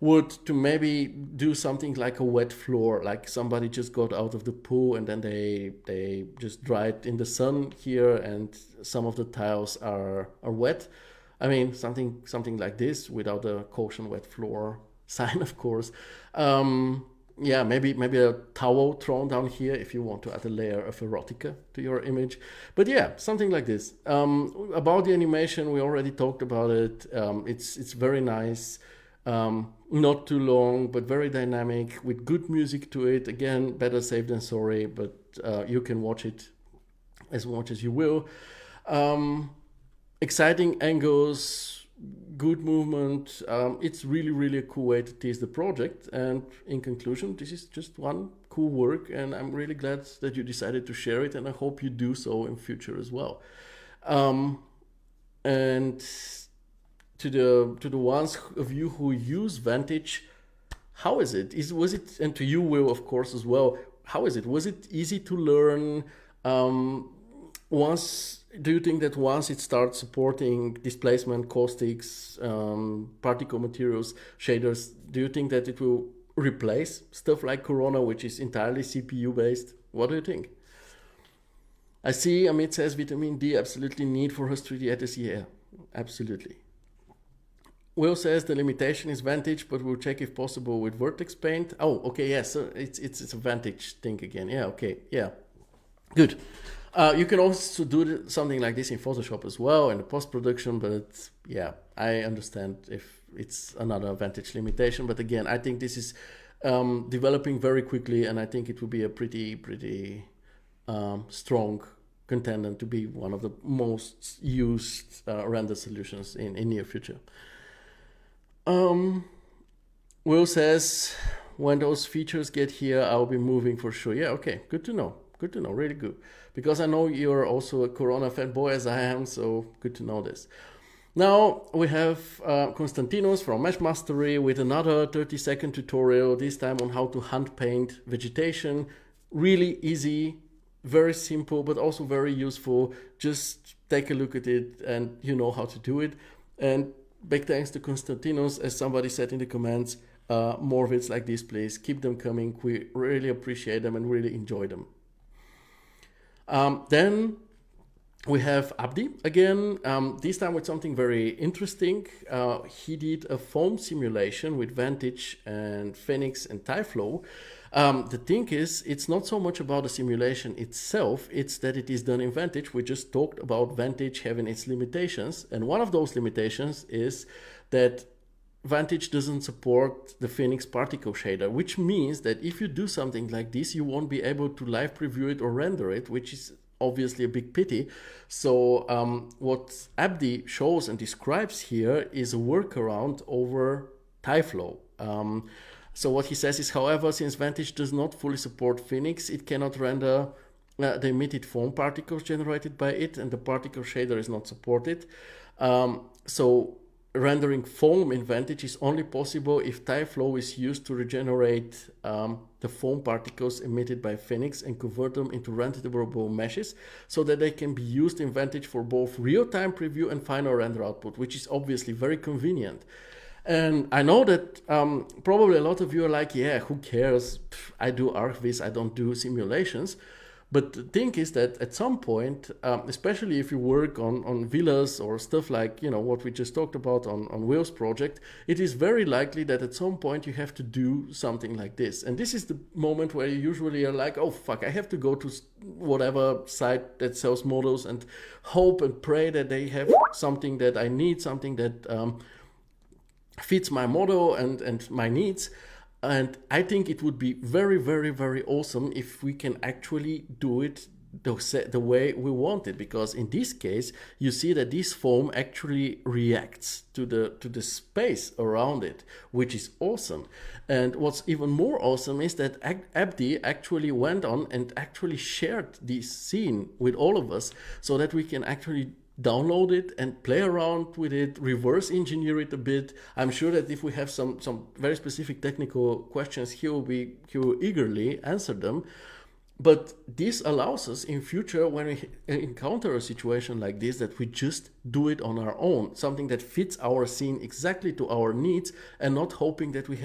would to maybe do something like a wet floor, like somebody just got out of the pool and then they just dried in the sun here, and some of the tiles are wet. I mean, something like this without a caution wet floor sign, of course. Yeah, maybe a towel thrown down here if you want to add a layer of erotica to your image. But yeah, something like this. About the animation, we already talked about it. It's very nice. Not too long, but very dynamic with good music to it. Again, better safe than sorry, but you can watch it as much as you will. Exciting angles, good movement. It's really a cool way to tease the project. And in conclusion, this is just one cool work, and I'm really glad that you decided to share it, and I hope you do so in future as well. And to the ones of you who use Vantage, how is it? Was it, and to you, Will, of course, as well, how is it? Was it easy to learn? Do you think that once it starts supporting displacement, caustics, particle materials, shaders, do you think that it will replace stuff like Corona, which is entirely CPU based? What do you think? I see Amit says vitamin D absolutely need for his 3D editors. Yeah, absolutely. Will says the limitation is Vantage, but we'll check if possible with Vertex Paint. Oh, okay, yeah, so it's a Vantage thing again. Yeah, okay, yeah, good. You can also do something like this in Photoshop as well in the post-production, but yeah, I understand if it's another Vantage limitation. But again, I think this is developing very quickly, and I think it will be a pretty strong contender to be one of the most used render solutions in near future. Will says, when those features get here, I'll be moving for sure. Yeah, okay, good to know, really good. Because I know you're also a Corona fanboy as I am, so good to know this. Now we have Konstantinos from Mesh Mastery with another 30-second tutorial, this time on how to hand paint vegetation. Really easy, very simple, but also very useful. Just take a look at it and you know how to do it. And big thanks to Konstantinos, as somebody said in the comments, more vids like this, please. Keep them coming. We really appreciate them and really enjoy them. Then we have Abdi again, this time with something very interesting. He did a foam simulation with Vantage and Phoenix and Tyflow. The thing is, it's not so much about the simulation itself, it's that it is done in Vantage. We just talked about Vantage having its limitations, and one of those limitations is that Vantage doesn't support the Phoenix particle shader, which means that if you do something like this, you won't be able to live preview it or render it, which is obviously a big pity. So what Abdi shows and describes here is a workaround over Tyflow. So what he says is, however, since Vantage does not fully support Phoenix, it cannot render the emitted foam particles generated by it, and the particle shader is not supported. So rendering foam in Vantage is only possible if Tyflow is used to regenerate the foam particles emitted by Phoenix and convert them into renderable meshes so that they can be used in Vantage for both real-time preview and final render output, which is obviously very convenient. And I know that probably a lot of you are like, yeah, who cares? I do ArcViz, I don't do simulations. But the thing is that at some point, especially if you work on villas or stuff like, what we just talked about on Will's project, it is very likely that at some point you have to do something like this. And this is the moment where you usually are like, oh fuck, I have to go to whatever site that sells models and hope and pray that they have something that I need, something that fits my model and my needs. And I think it would be very, very, very awesome if we can actually do it the way we want it, because in this case you see that this foam actually reacts to the space around it, which is awesome. And what's even more awesome is that Abdi actually went on and actually shared this scene with all of us so that we can actually download it and play around with it, reverse engineer it a bit. I'm sure that if we have some very specific technical questions, he will eagerly answer them. But this allows us in future, when we encounter a situation like this, that we just do it on our own, something that fits our scene exactly to our needs, and not hoping that we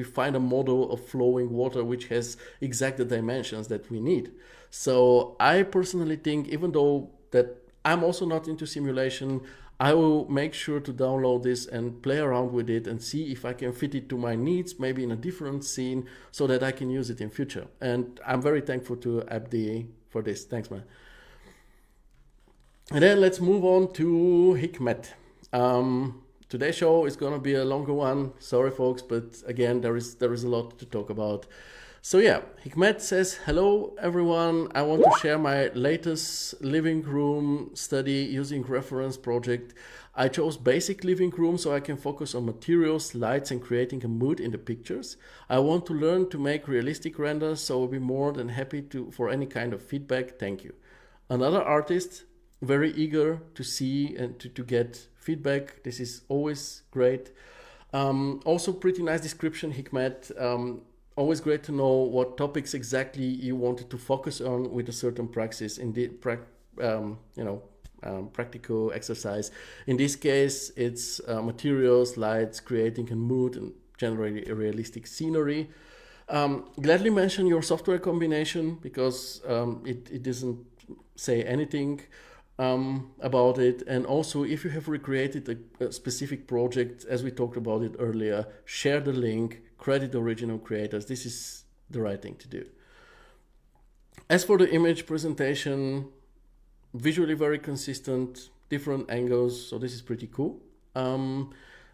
find a model of flowing water which has exact dimensions that we need. So I personally think, even though that I'm also not into simulation, I will make sure to download this and play around with it and see if I can fit it to my needs, maybe in a different scene, so that I can use it in future. And I'm very thankful to Abdi for this. Thanks, man. And then let's move on to Hikmet. Today's show is gonna be a longer one. Sorry, folks, but again, there is a lot to talk about. So yeah, Hikmet says, hello everyone, I want to share my latest living room study using reference project. I chose basic living room so I can focus on materials, lights, and creating a mood in the pictures. I want to learn to make realistic renders, so I'll be more than happy for any kind of feedback. Thank you. Another artist, very eager to see and to get feedback. This is always great. Also pretty nice description, Hikmet. Always great to know what topics exactly you wanted to focus on with a certain praxis in the practical exercise. In this case, it's materials, lights, creating a mood, and generally a realistic scenery. Gladly mention your software combination, because it doesn't say anything about it. And also, if you have recreated a specific project, as we talked about it earlier, share the link, credit the original creators. This is the right thing to do. As for the image presentation, visually very consistent, different angles, so this is pretty cool.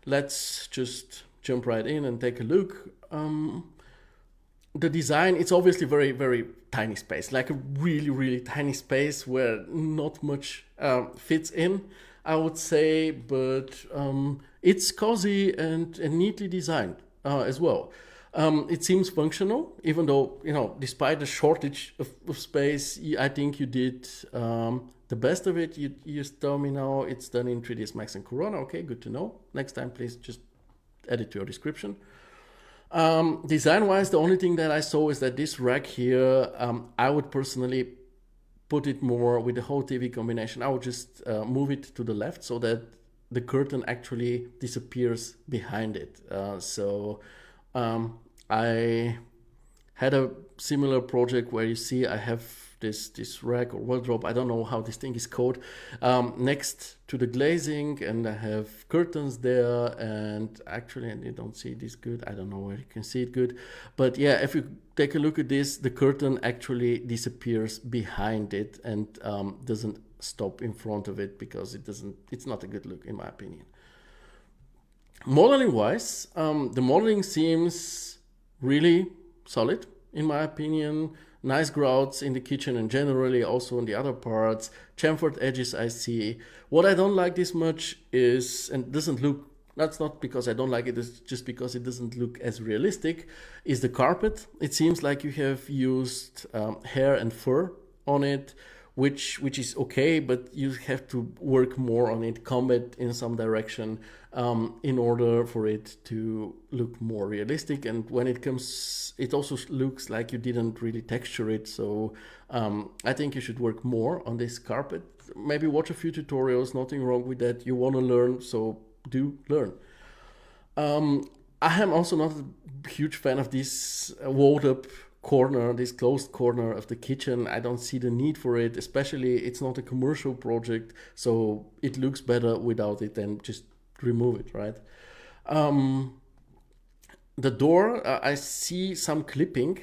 Let's just jump right in and take a look. The design, it's obviously very, very tiny space, like a really, really tiny space where not much fits in, I would say, but it's cozy and neatly designed as well. It seems functional, even though, despite the shortage of space, I think you did the best of it. You just tell me now it's done in 3ds Max and Corona. Okay, good to know. Next time, please just add it to your description. Design-wise, the only thing that I saw is that this rack here, I would personally put it more with the whole TV combination. I would just move it to the left so that the curtain actually disappears behind it. I had a similar project where you see I have this rack or wardrobe, I don't know how this thing is called, next to the glazing, and I have curtains there, and actually, and you don't see this good, I don't know where you can see it good, but yeah, if you take a look at this, the curtain actually disappears behind it and doesn't stop in front of it, because it's not a good look in my opinion. Modeling wise, the modeling seems really solid in my opinion. Nice grouts in the kitchen and generally also in the other parts. Chamfered edges I see. What I don't like this much is, and doesn't look, that's not because I don't like it, it's just because it doesn't look as realistic, is the carpet. It seems like you have used hair and fur on it, which is okay, but you have to work more on it, comb it in some direction in order for it to look more realistic. And when it comes, it also looks like you didn't really texture it. So I think you should work more on this carpet. Maybe watch a few tutorials, nothing wrong with that. You want to learn, so do learn. I am also not a huge fan of this walled up corner, this closed corner of the kitchen. I don't see the need for it, especially it's not a commercial project, so it looks better without it, then just remove it, right? The door, I see some clipping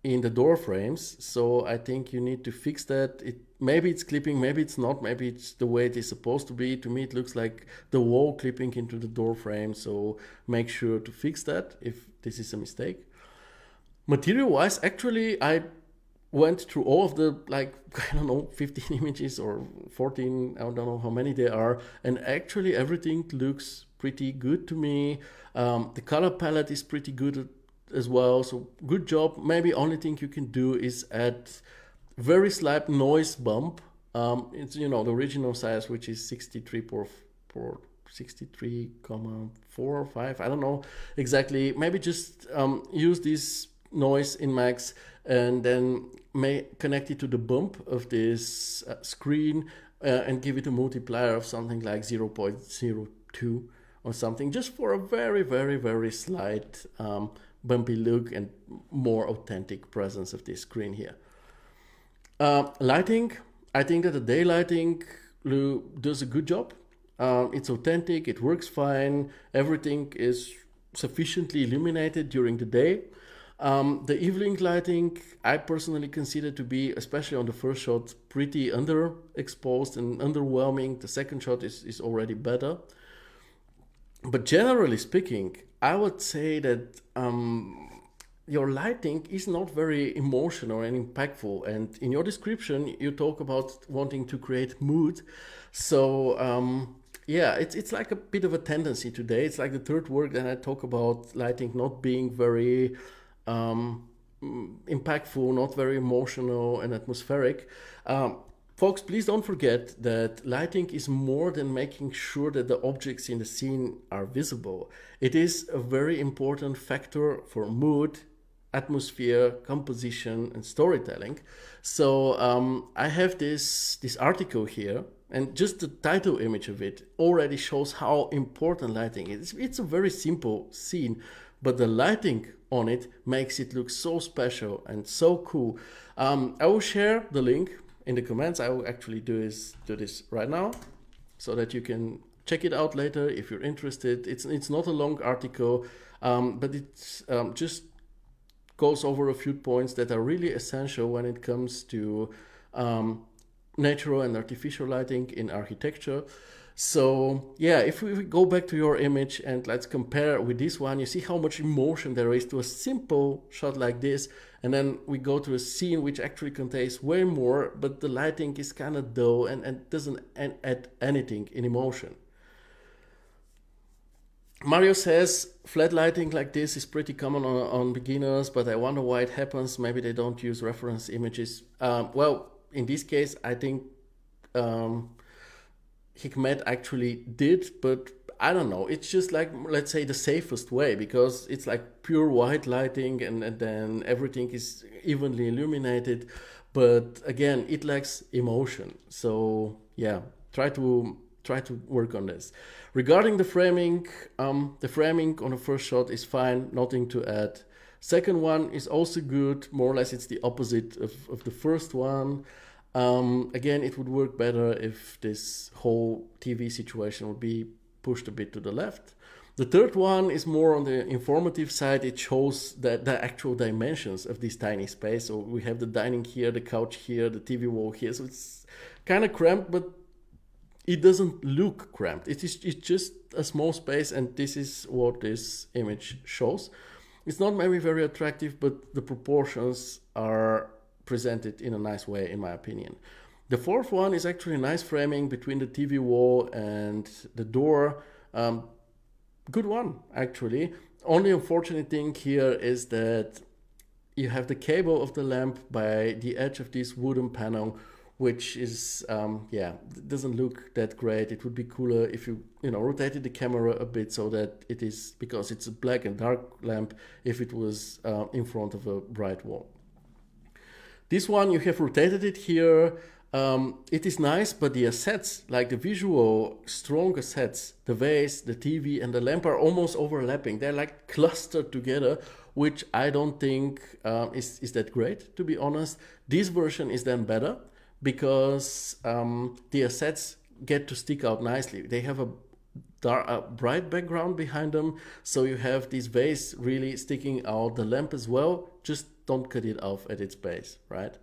in the door frames, so I think you need to fix that. Maybe it's clipping, maybe it's not, maybe it's the way it is supposed to be. To me it looks like the wall clipping into the door frame, so make sure to fix that if this is a mistake. Material wise, actually I went through all of the, like, I don't know, 15 images or 14, I don't know how many there are, and actually everything looks pretty good to me. The color palette is pretty good as well, so good job. Maybe only thing you can do is add very slight noise bump. It's, the original size, which is 63,4 or 5, I don't know exactly. Maybe just use this noise in max and then may connect it to the bump of this screen and give it a multiplier of something like 0.02 or something, just for a very, very, very slight bumpy look and more authentic presence of this screen here. Lighting, I think that the day lighting does a good job. It's authentic, it works fine, everything is sufficiently illuminated during the day. The evening lighting, I personally consider to be, especially on the first shot, pretty underexposed and underwhelming. The second shot is already better. But generally speaking, I would say that your lighting is not very emotional and impactful. And in your description, you talk about wanting to create mood. So yeah, it's like a bit of a tendency today. It's like the third work that I talk about lighting not being very impactful, not very emotional and atmospheric. Folks, please don't forget that lighting is more than making sure that the objects in the scene are visible. It is a very important factor for mood, atmosphere, composition, and storytelling. So I have this article here, and just the title image of it already shows how important lighting is. It's a very simple scene, but the lighting on it makes it look so special and so cool. I will share the link in the comments. I will actually do this right now so that you can check it out later if you're interested. It's not a long article, but it's just goes over a few points that are really essential when it comes to natural and artificial lighting in architecture. So yeah, if we go back to your image and let's compare with this one, you see how much emotion there is to a simple shot like this, and then we go to a scene which actually contains way more, but the lighting is kind of dull and doesn't add anything in emotion. Mario says flat lighting like this is pretty common on beginners, but I wonder why it happens. Maybe they don't use reference images. Well, in this case, I think Hikmet actually did, but I don't know. It's just like, let's say, the safest way, because it's like pure white lighting and then everything is evenly illuminated. But again, it lacks emotion. So yeah, try to work on this. Regarding the framing on the first shot is fine, nothing to add. Second one is also good, more or less it's the opposite of the first one. Again, it would work better if this whole TV situation would be pushed a bit to the left. The third one is more on the informative side. It shows the actual dimensions of this tiny space. So we have the dining here, the couch here, the TV wall here. So it's kind of cramped, but it doesn't look cramped. It's just a small space, and this is what this image shows. It's not maybe very attractive, but the proportions are presented in a nice way, in my opinion. The fourth one is actually nice framing between the TV wall and the door. Good one, actually. Only unfortunate thing here is that you have the cable of the lamp by the edge of this wooden panel, which is, doesn't look that great. It would be cooler if you rotated the camera a bit so that it is, because it's a black and dark lamp, if it was in front of a bright wall. This one, you have rotated it here. It is nice, but the assets, like the visual strong assets, the vase, the TV, and the lamp are almost overlapping. They're like clustered together, which I don't think is that great, to be honest. This version is then better because the assets get to stick out nicely. They have a bright background behind them, so you have this vase really sticking out, the lamp as well. Just don't cut it off at its base, right?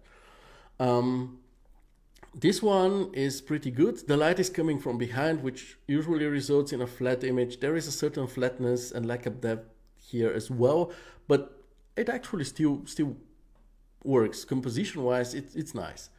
This one is pretty good. The light is coming from behind, which usually results in a flat image. There is a certain flatness and lack of depth here as well, but it actually still works. Composition wise, it's nice.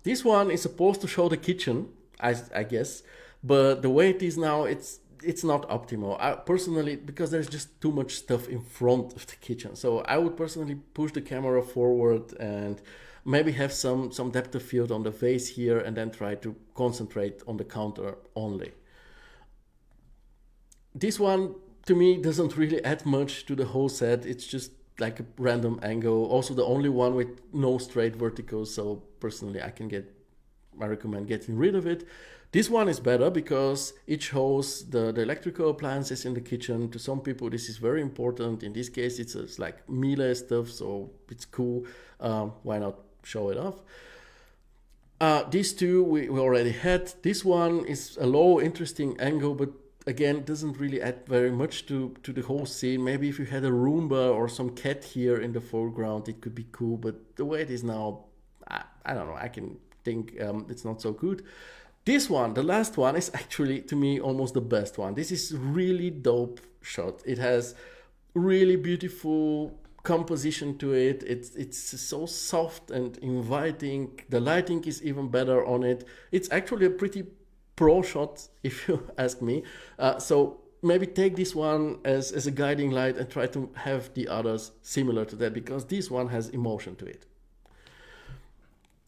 This one is supposed to show the kitchen, I guess, but the way it is now, it's not optimal. I personally, because there's just too much stuff in front of the kitchen, so I would personally push the camera forward and maybe have some depth of field on the vase here, and then try to concentrate on the counter only. This one, to me, doesn't really add much to the whole set. It's just like a random angle. Also the only one with no straight verticals, so personally I recommend getting rid of it. This one is better because it shows the electrical appliances in the kitchen. To some people this is very important. In this case it's like melee stuff, so it's cool. Why not show it off? These two we already had. This one is a low interesting angle, but again doesn't really add very much to the whole scene. Maybe if you had a Roomba or some cat here in the foreground it could be cool, but the way it is now, I don't know, I can think it's not so good. This one, the last one, is actually to me almost the best one. This is really dope shot. It has really beautiful composition to it. It's so soft and inviting. The lighting is even better on it. It's actually a pretty pro shot if you ask me. So maybe take this one as a guiding light and try to have the others similar to that, because this one has emotion to it.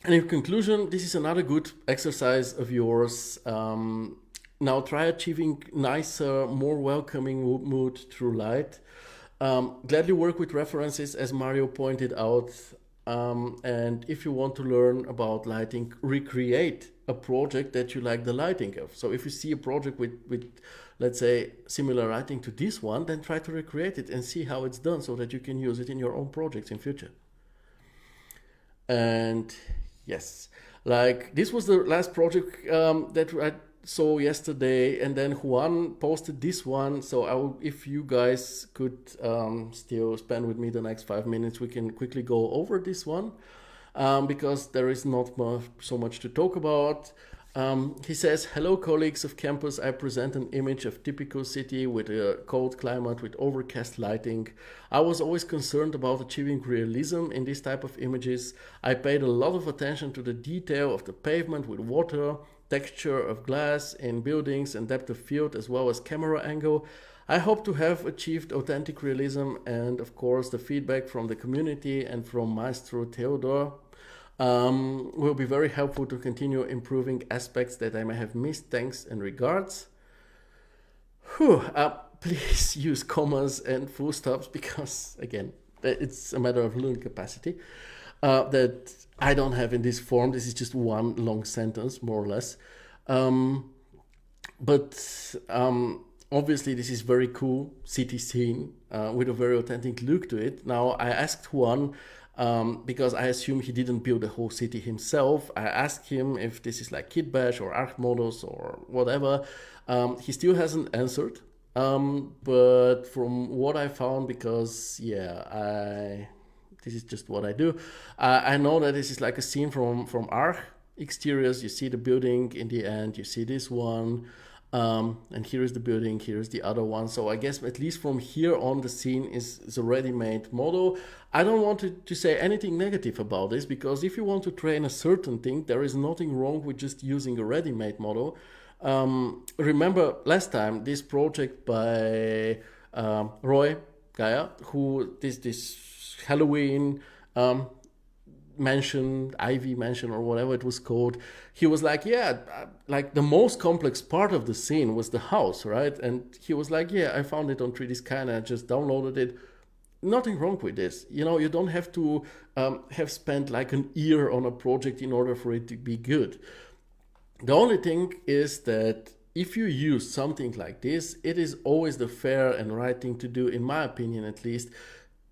And in conclusion, this is another good exercise of yours. Now try achieving nicer, more welcoming mood through light. Gladly work with references, as Mario pointed out. And if you want to learn about lighting, recreate a project that you like the lighting of. So if you see a project with let's say, similar lighting to this one, then try to recreate it and see how it's done so that you can use it in your own projects in future. And yes, like this was the last project that I saw yesterday, and then Juan posted this one. So if you guys could still spend with me the next 5 minutes, we can quickly go over this one because there is not so much to talk about. He says, hello colleagues of campus, I present an image of typical city with a cold climate with overcast lighting. I was always concerned about achieving realism in this type of images. I paid a lot of attention to the detail of the pavement with water, texture of glass in buildings and depth of field, as well as camera angle. I hope to have achieved authentic realism, and of course the feedback from the community and from Maestro Theodor will be very helpful to continue improving aspects that I may have missed. Thanks and regards. Please use commas and full stops because, again, it's a matter of learning capacity that I don't have in this form. This is just one long sentence, more or less. But obviously this is very cool city scene with a very authentic look to it. Now I asked Juan, because I assume he didn't build the whole city himself. I asked him if this is like Kitbash or Arch Models or whatever. He still hasn't answered. But from what I found, because this is just what I do. I know that this is like a scene from Arch exteriors. You see the building in the end. You see this one. And here is the building, here is the other one. So I guess at least from here on the scene is a ready-made model. I don't want to say anything negative about this, because if you want to train a certain thing, there is nothing wrong with just using a ready-made model. Remember last time this project by Roy Gaia, who this Halloween mansion, Ivy mansion or whatever it was called, he was like, like the most complex part of the scene was the house, right? And he was like, I found it on 3D Sky and I just downloaded it. Nothing wrong with this. You don't have to have spent like an year on a project in order for it to be good. The only thing is that if you use something like this, it is always the fair and right thing to do, in my opinion at least,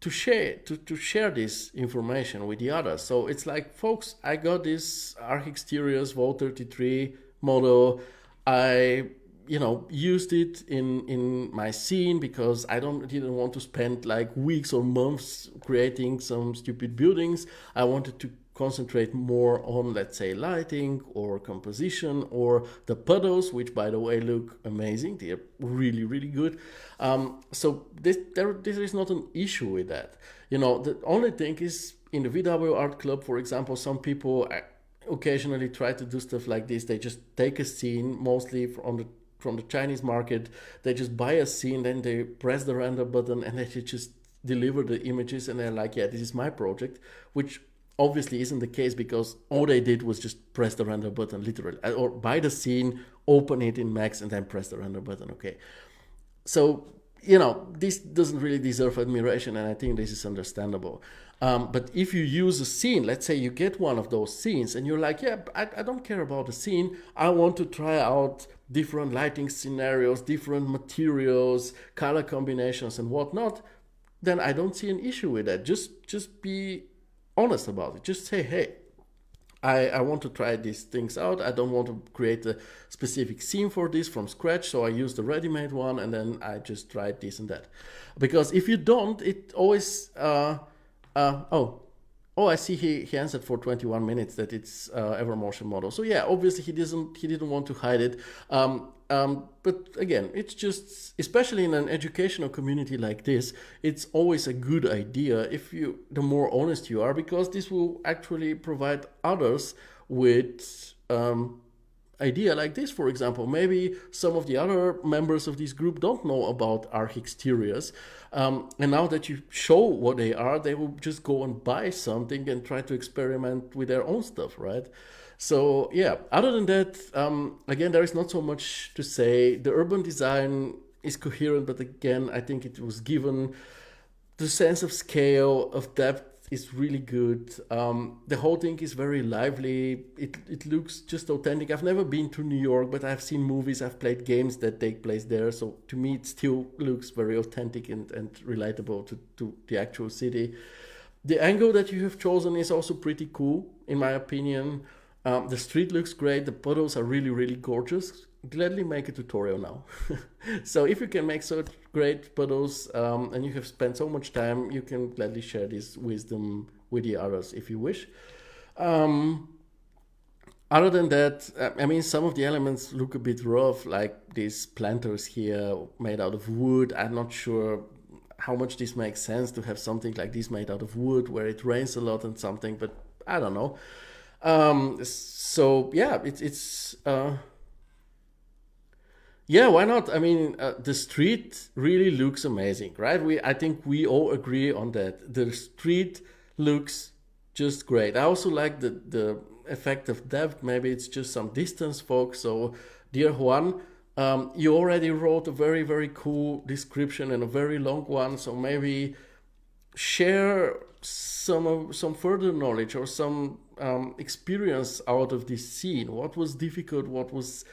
to share this information with the others. So it's like, folks, I got this Arc Exteriors Vol 33 model. I used it in my scene because I didn't want to spend like weeks or months creating some stupid buildings. I wanted to concentrate more on, let's say, lighting or composition or the puddles, which by the way look amazing. They're really, really good. So there is not an issue with that. The only thing is, in the VW Art Club, for example, some people occasionally try to do stuff like this. They just take a scene, mostly from the Chinese market. They just buy a scene, then they press the render button, and they just deliver the images, and they're like, yeah, this is my project, which obviously isn't the case, because all they did was just press the render button, literally, or buy the scene, open it in Max, and then press the render button. Okay, so this doesn't really deserve admiration, and I think this is understandable. But if you use a scene, let's say you get one of those scenes and you're like, yeah, I don't care about the scene, I want to try out different lighting scenarios, different materials, color combinations and whatnot, then I don't see an issue with that. Just be honest about it. Just say, hey, I want to try these things out. I don't want to create a specific scene for this from scratch, so I use the ready-made one, and then I just tried this and that. Because if you don't, it always... I see he answered for 21 minutes that it's Evermotion model. So yeah, obviously he didn't want to hide it. But again, it's just, especially in an educational community like this, it's always a good idea the more honest you are, because this will actually provide others with idea like this. For example, maybe some of the other members of this group don't know about Arc Exteriors, and now that you show what they are, they will just go and buy something and try to experiment with their own stuff, right? So yeah, other than that, again, there is not so much to say. The urban design is coherent, but again, I think it was given the sense of scale, of depth, is really good. The whole thing is very lively. It looks just authentic. I've never been to New York, but I've seen movies, I've played games that take place there. So to me, it still looks very authentic and relatable to the actual city. The angle that you have chosen is also pretty cool, in my opinion. The street looks great. The puddles are really, really gorgeous. Gladly make a tutorial now. So if you can make such great puddles and you have spent so much time, you can gladly share this wisdom with the others if you wish. Other than that, I mean, some of the elements look a bit rough, like these planters here made out of wood. I'm not sure how much this makes sense to have something like this made out of wood where it rains a lot and something, but I don't know. So yeah, it's yeah, why not? I mean, the street really looks amazing, right? I think we all agree on that. The street looks just great. I also like the effect of depth. Maybe it's just some distance, folks. So, dear Juan, you already wrote a very, very cool description and a very long one. So maybe share some further knowledge or some experience out of this scene. What was difficult? What was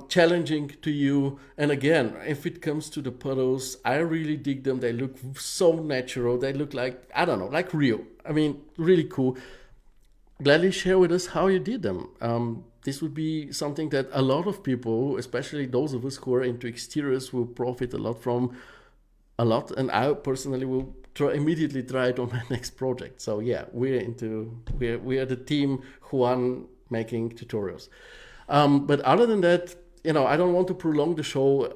challenging to you? And again, if it comes to the puddles, I really dig them. They look so natural. They look like, I don't know, like real. I mean, really cool. Gladly share with us how you did them. This would be something that a lot of people, especially those of us who are into exteriors, will profit a lot from. And I personally will immediately try it on my next project. So yeah, we are the team Juan making tutorials. But other than that, I don't want to prolong the show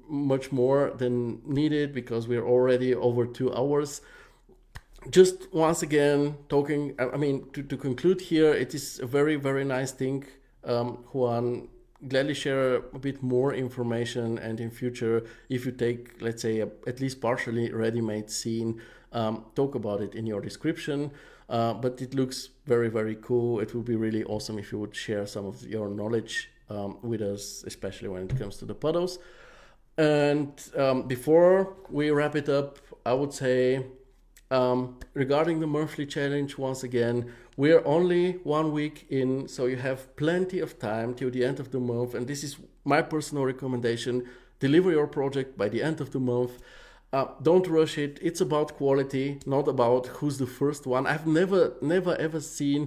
much more than needed, because we're already over 2 hours. Just once again, to conclude here, it is a very, very nice thing. Juan, gladly share a bit more information, and in future, if you take, let's say, at least partially ready-made scene, talk about it in your description. But it looks very, very cool. It would be really awesome if you would share some of your knowledge with us, especially when it comes to the puddles. And before we wrap it up, I would say, regarding the monthly challenge, once again, We're only 1 week in, so you have plenty of time till the end of the month. And this is my personal recommendation. Deliver your project by the end of the month. Don't rush it. It's about quality, not about who's the first one. I've never ever seen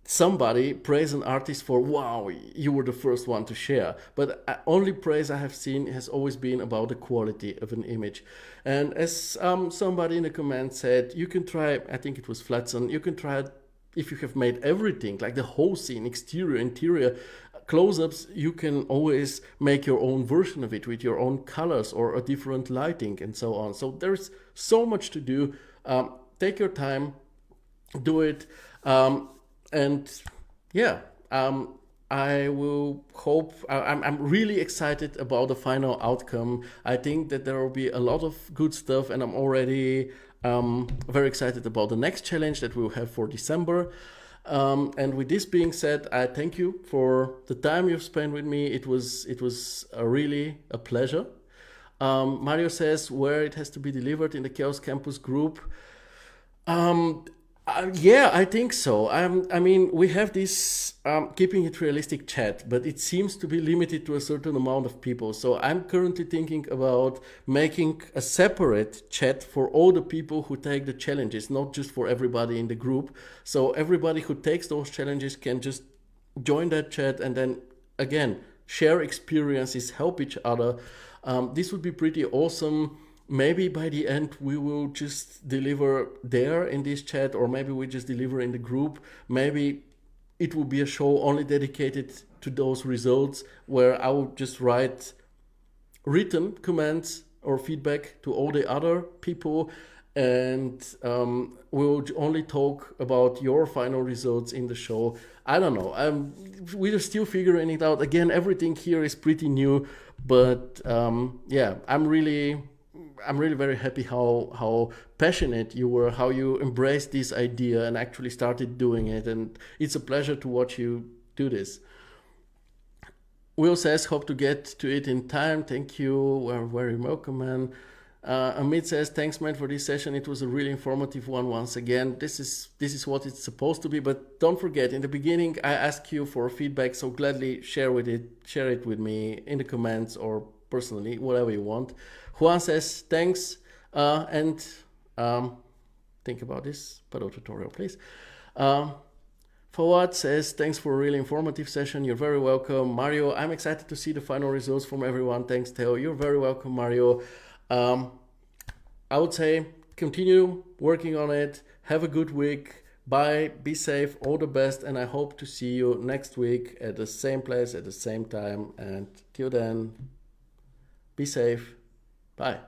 somebody praise an artist for, wow, you were the first one to share. But only praise I have seen has always been about the quality of an image. And as somebody in the comments said, you can try, I think it was Flatson, you can try it if you have made everything, like the whole scene, exterior, interior, close-ups, you can always make your own version of it with your own colors or a different lighting and so on. So there's so much to do. Take your time, do it. And yeah, I will hope, I'm really excited about the final outcome. I think that there will be a lot of good stuff, and I'm already very excited about the next challenge that we'll have for December. And with this being said, I thank you for the time you've spent with me. It was really a pleasure. Mario says where it has to be delivered in the Chaos Campus group. Yeah, I think so. I mean, we have this keeping it realistic chat, but it seems to be limited to a certain amount of people. So I'm currently thinking about making a separate chat for all the people who take the challenges, not just for everybody in the group. So everybody who takes those challenges can just join that chat and then, again, share experiences, help each other. This would be pretty awesome. Maybe by the end we will just deliver there in this chat, or maybe we just deliver in the group. Maybe it will be a show only dedicated to those results, where I will just write written comments or feedback to all the other people, and we'll only talk about your final results in the show. I don't know. We're still figuring it out. Again, everything here is pretty new, but yeah, I'm really very happy how passionate you were, how you embraced this idea and actually started doing it. And it's a pleasure to watch you do this. Will says, hope to get to it in time. Thank you. We're very welcome, man. Amit says, thanks, man, for this session. It was a really informative one once again. This is what it's supposed to be. But don't forget, in the beginning, I asked you for feedback, so gladly share it with me in the comments or personally, whatever you want. Juan says, thanks, and think about this Pado tutorial, please. Fawad says, thanks for a really informative session. You're very welcome. Mario, I'm excited to see the final results from everyone. Thanks, Theo. You're very welcome, Mario. I would say continue working on it. Have a good week. Bye. Be safe. All the best. And I hope to see you next week at the same place at the same time. And till then, be safe. Bye.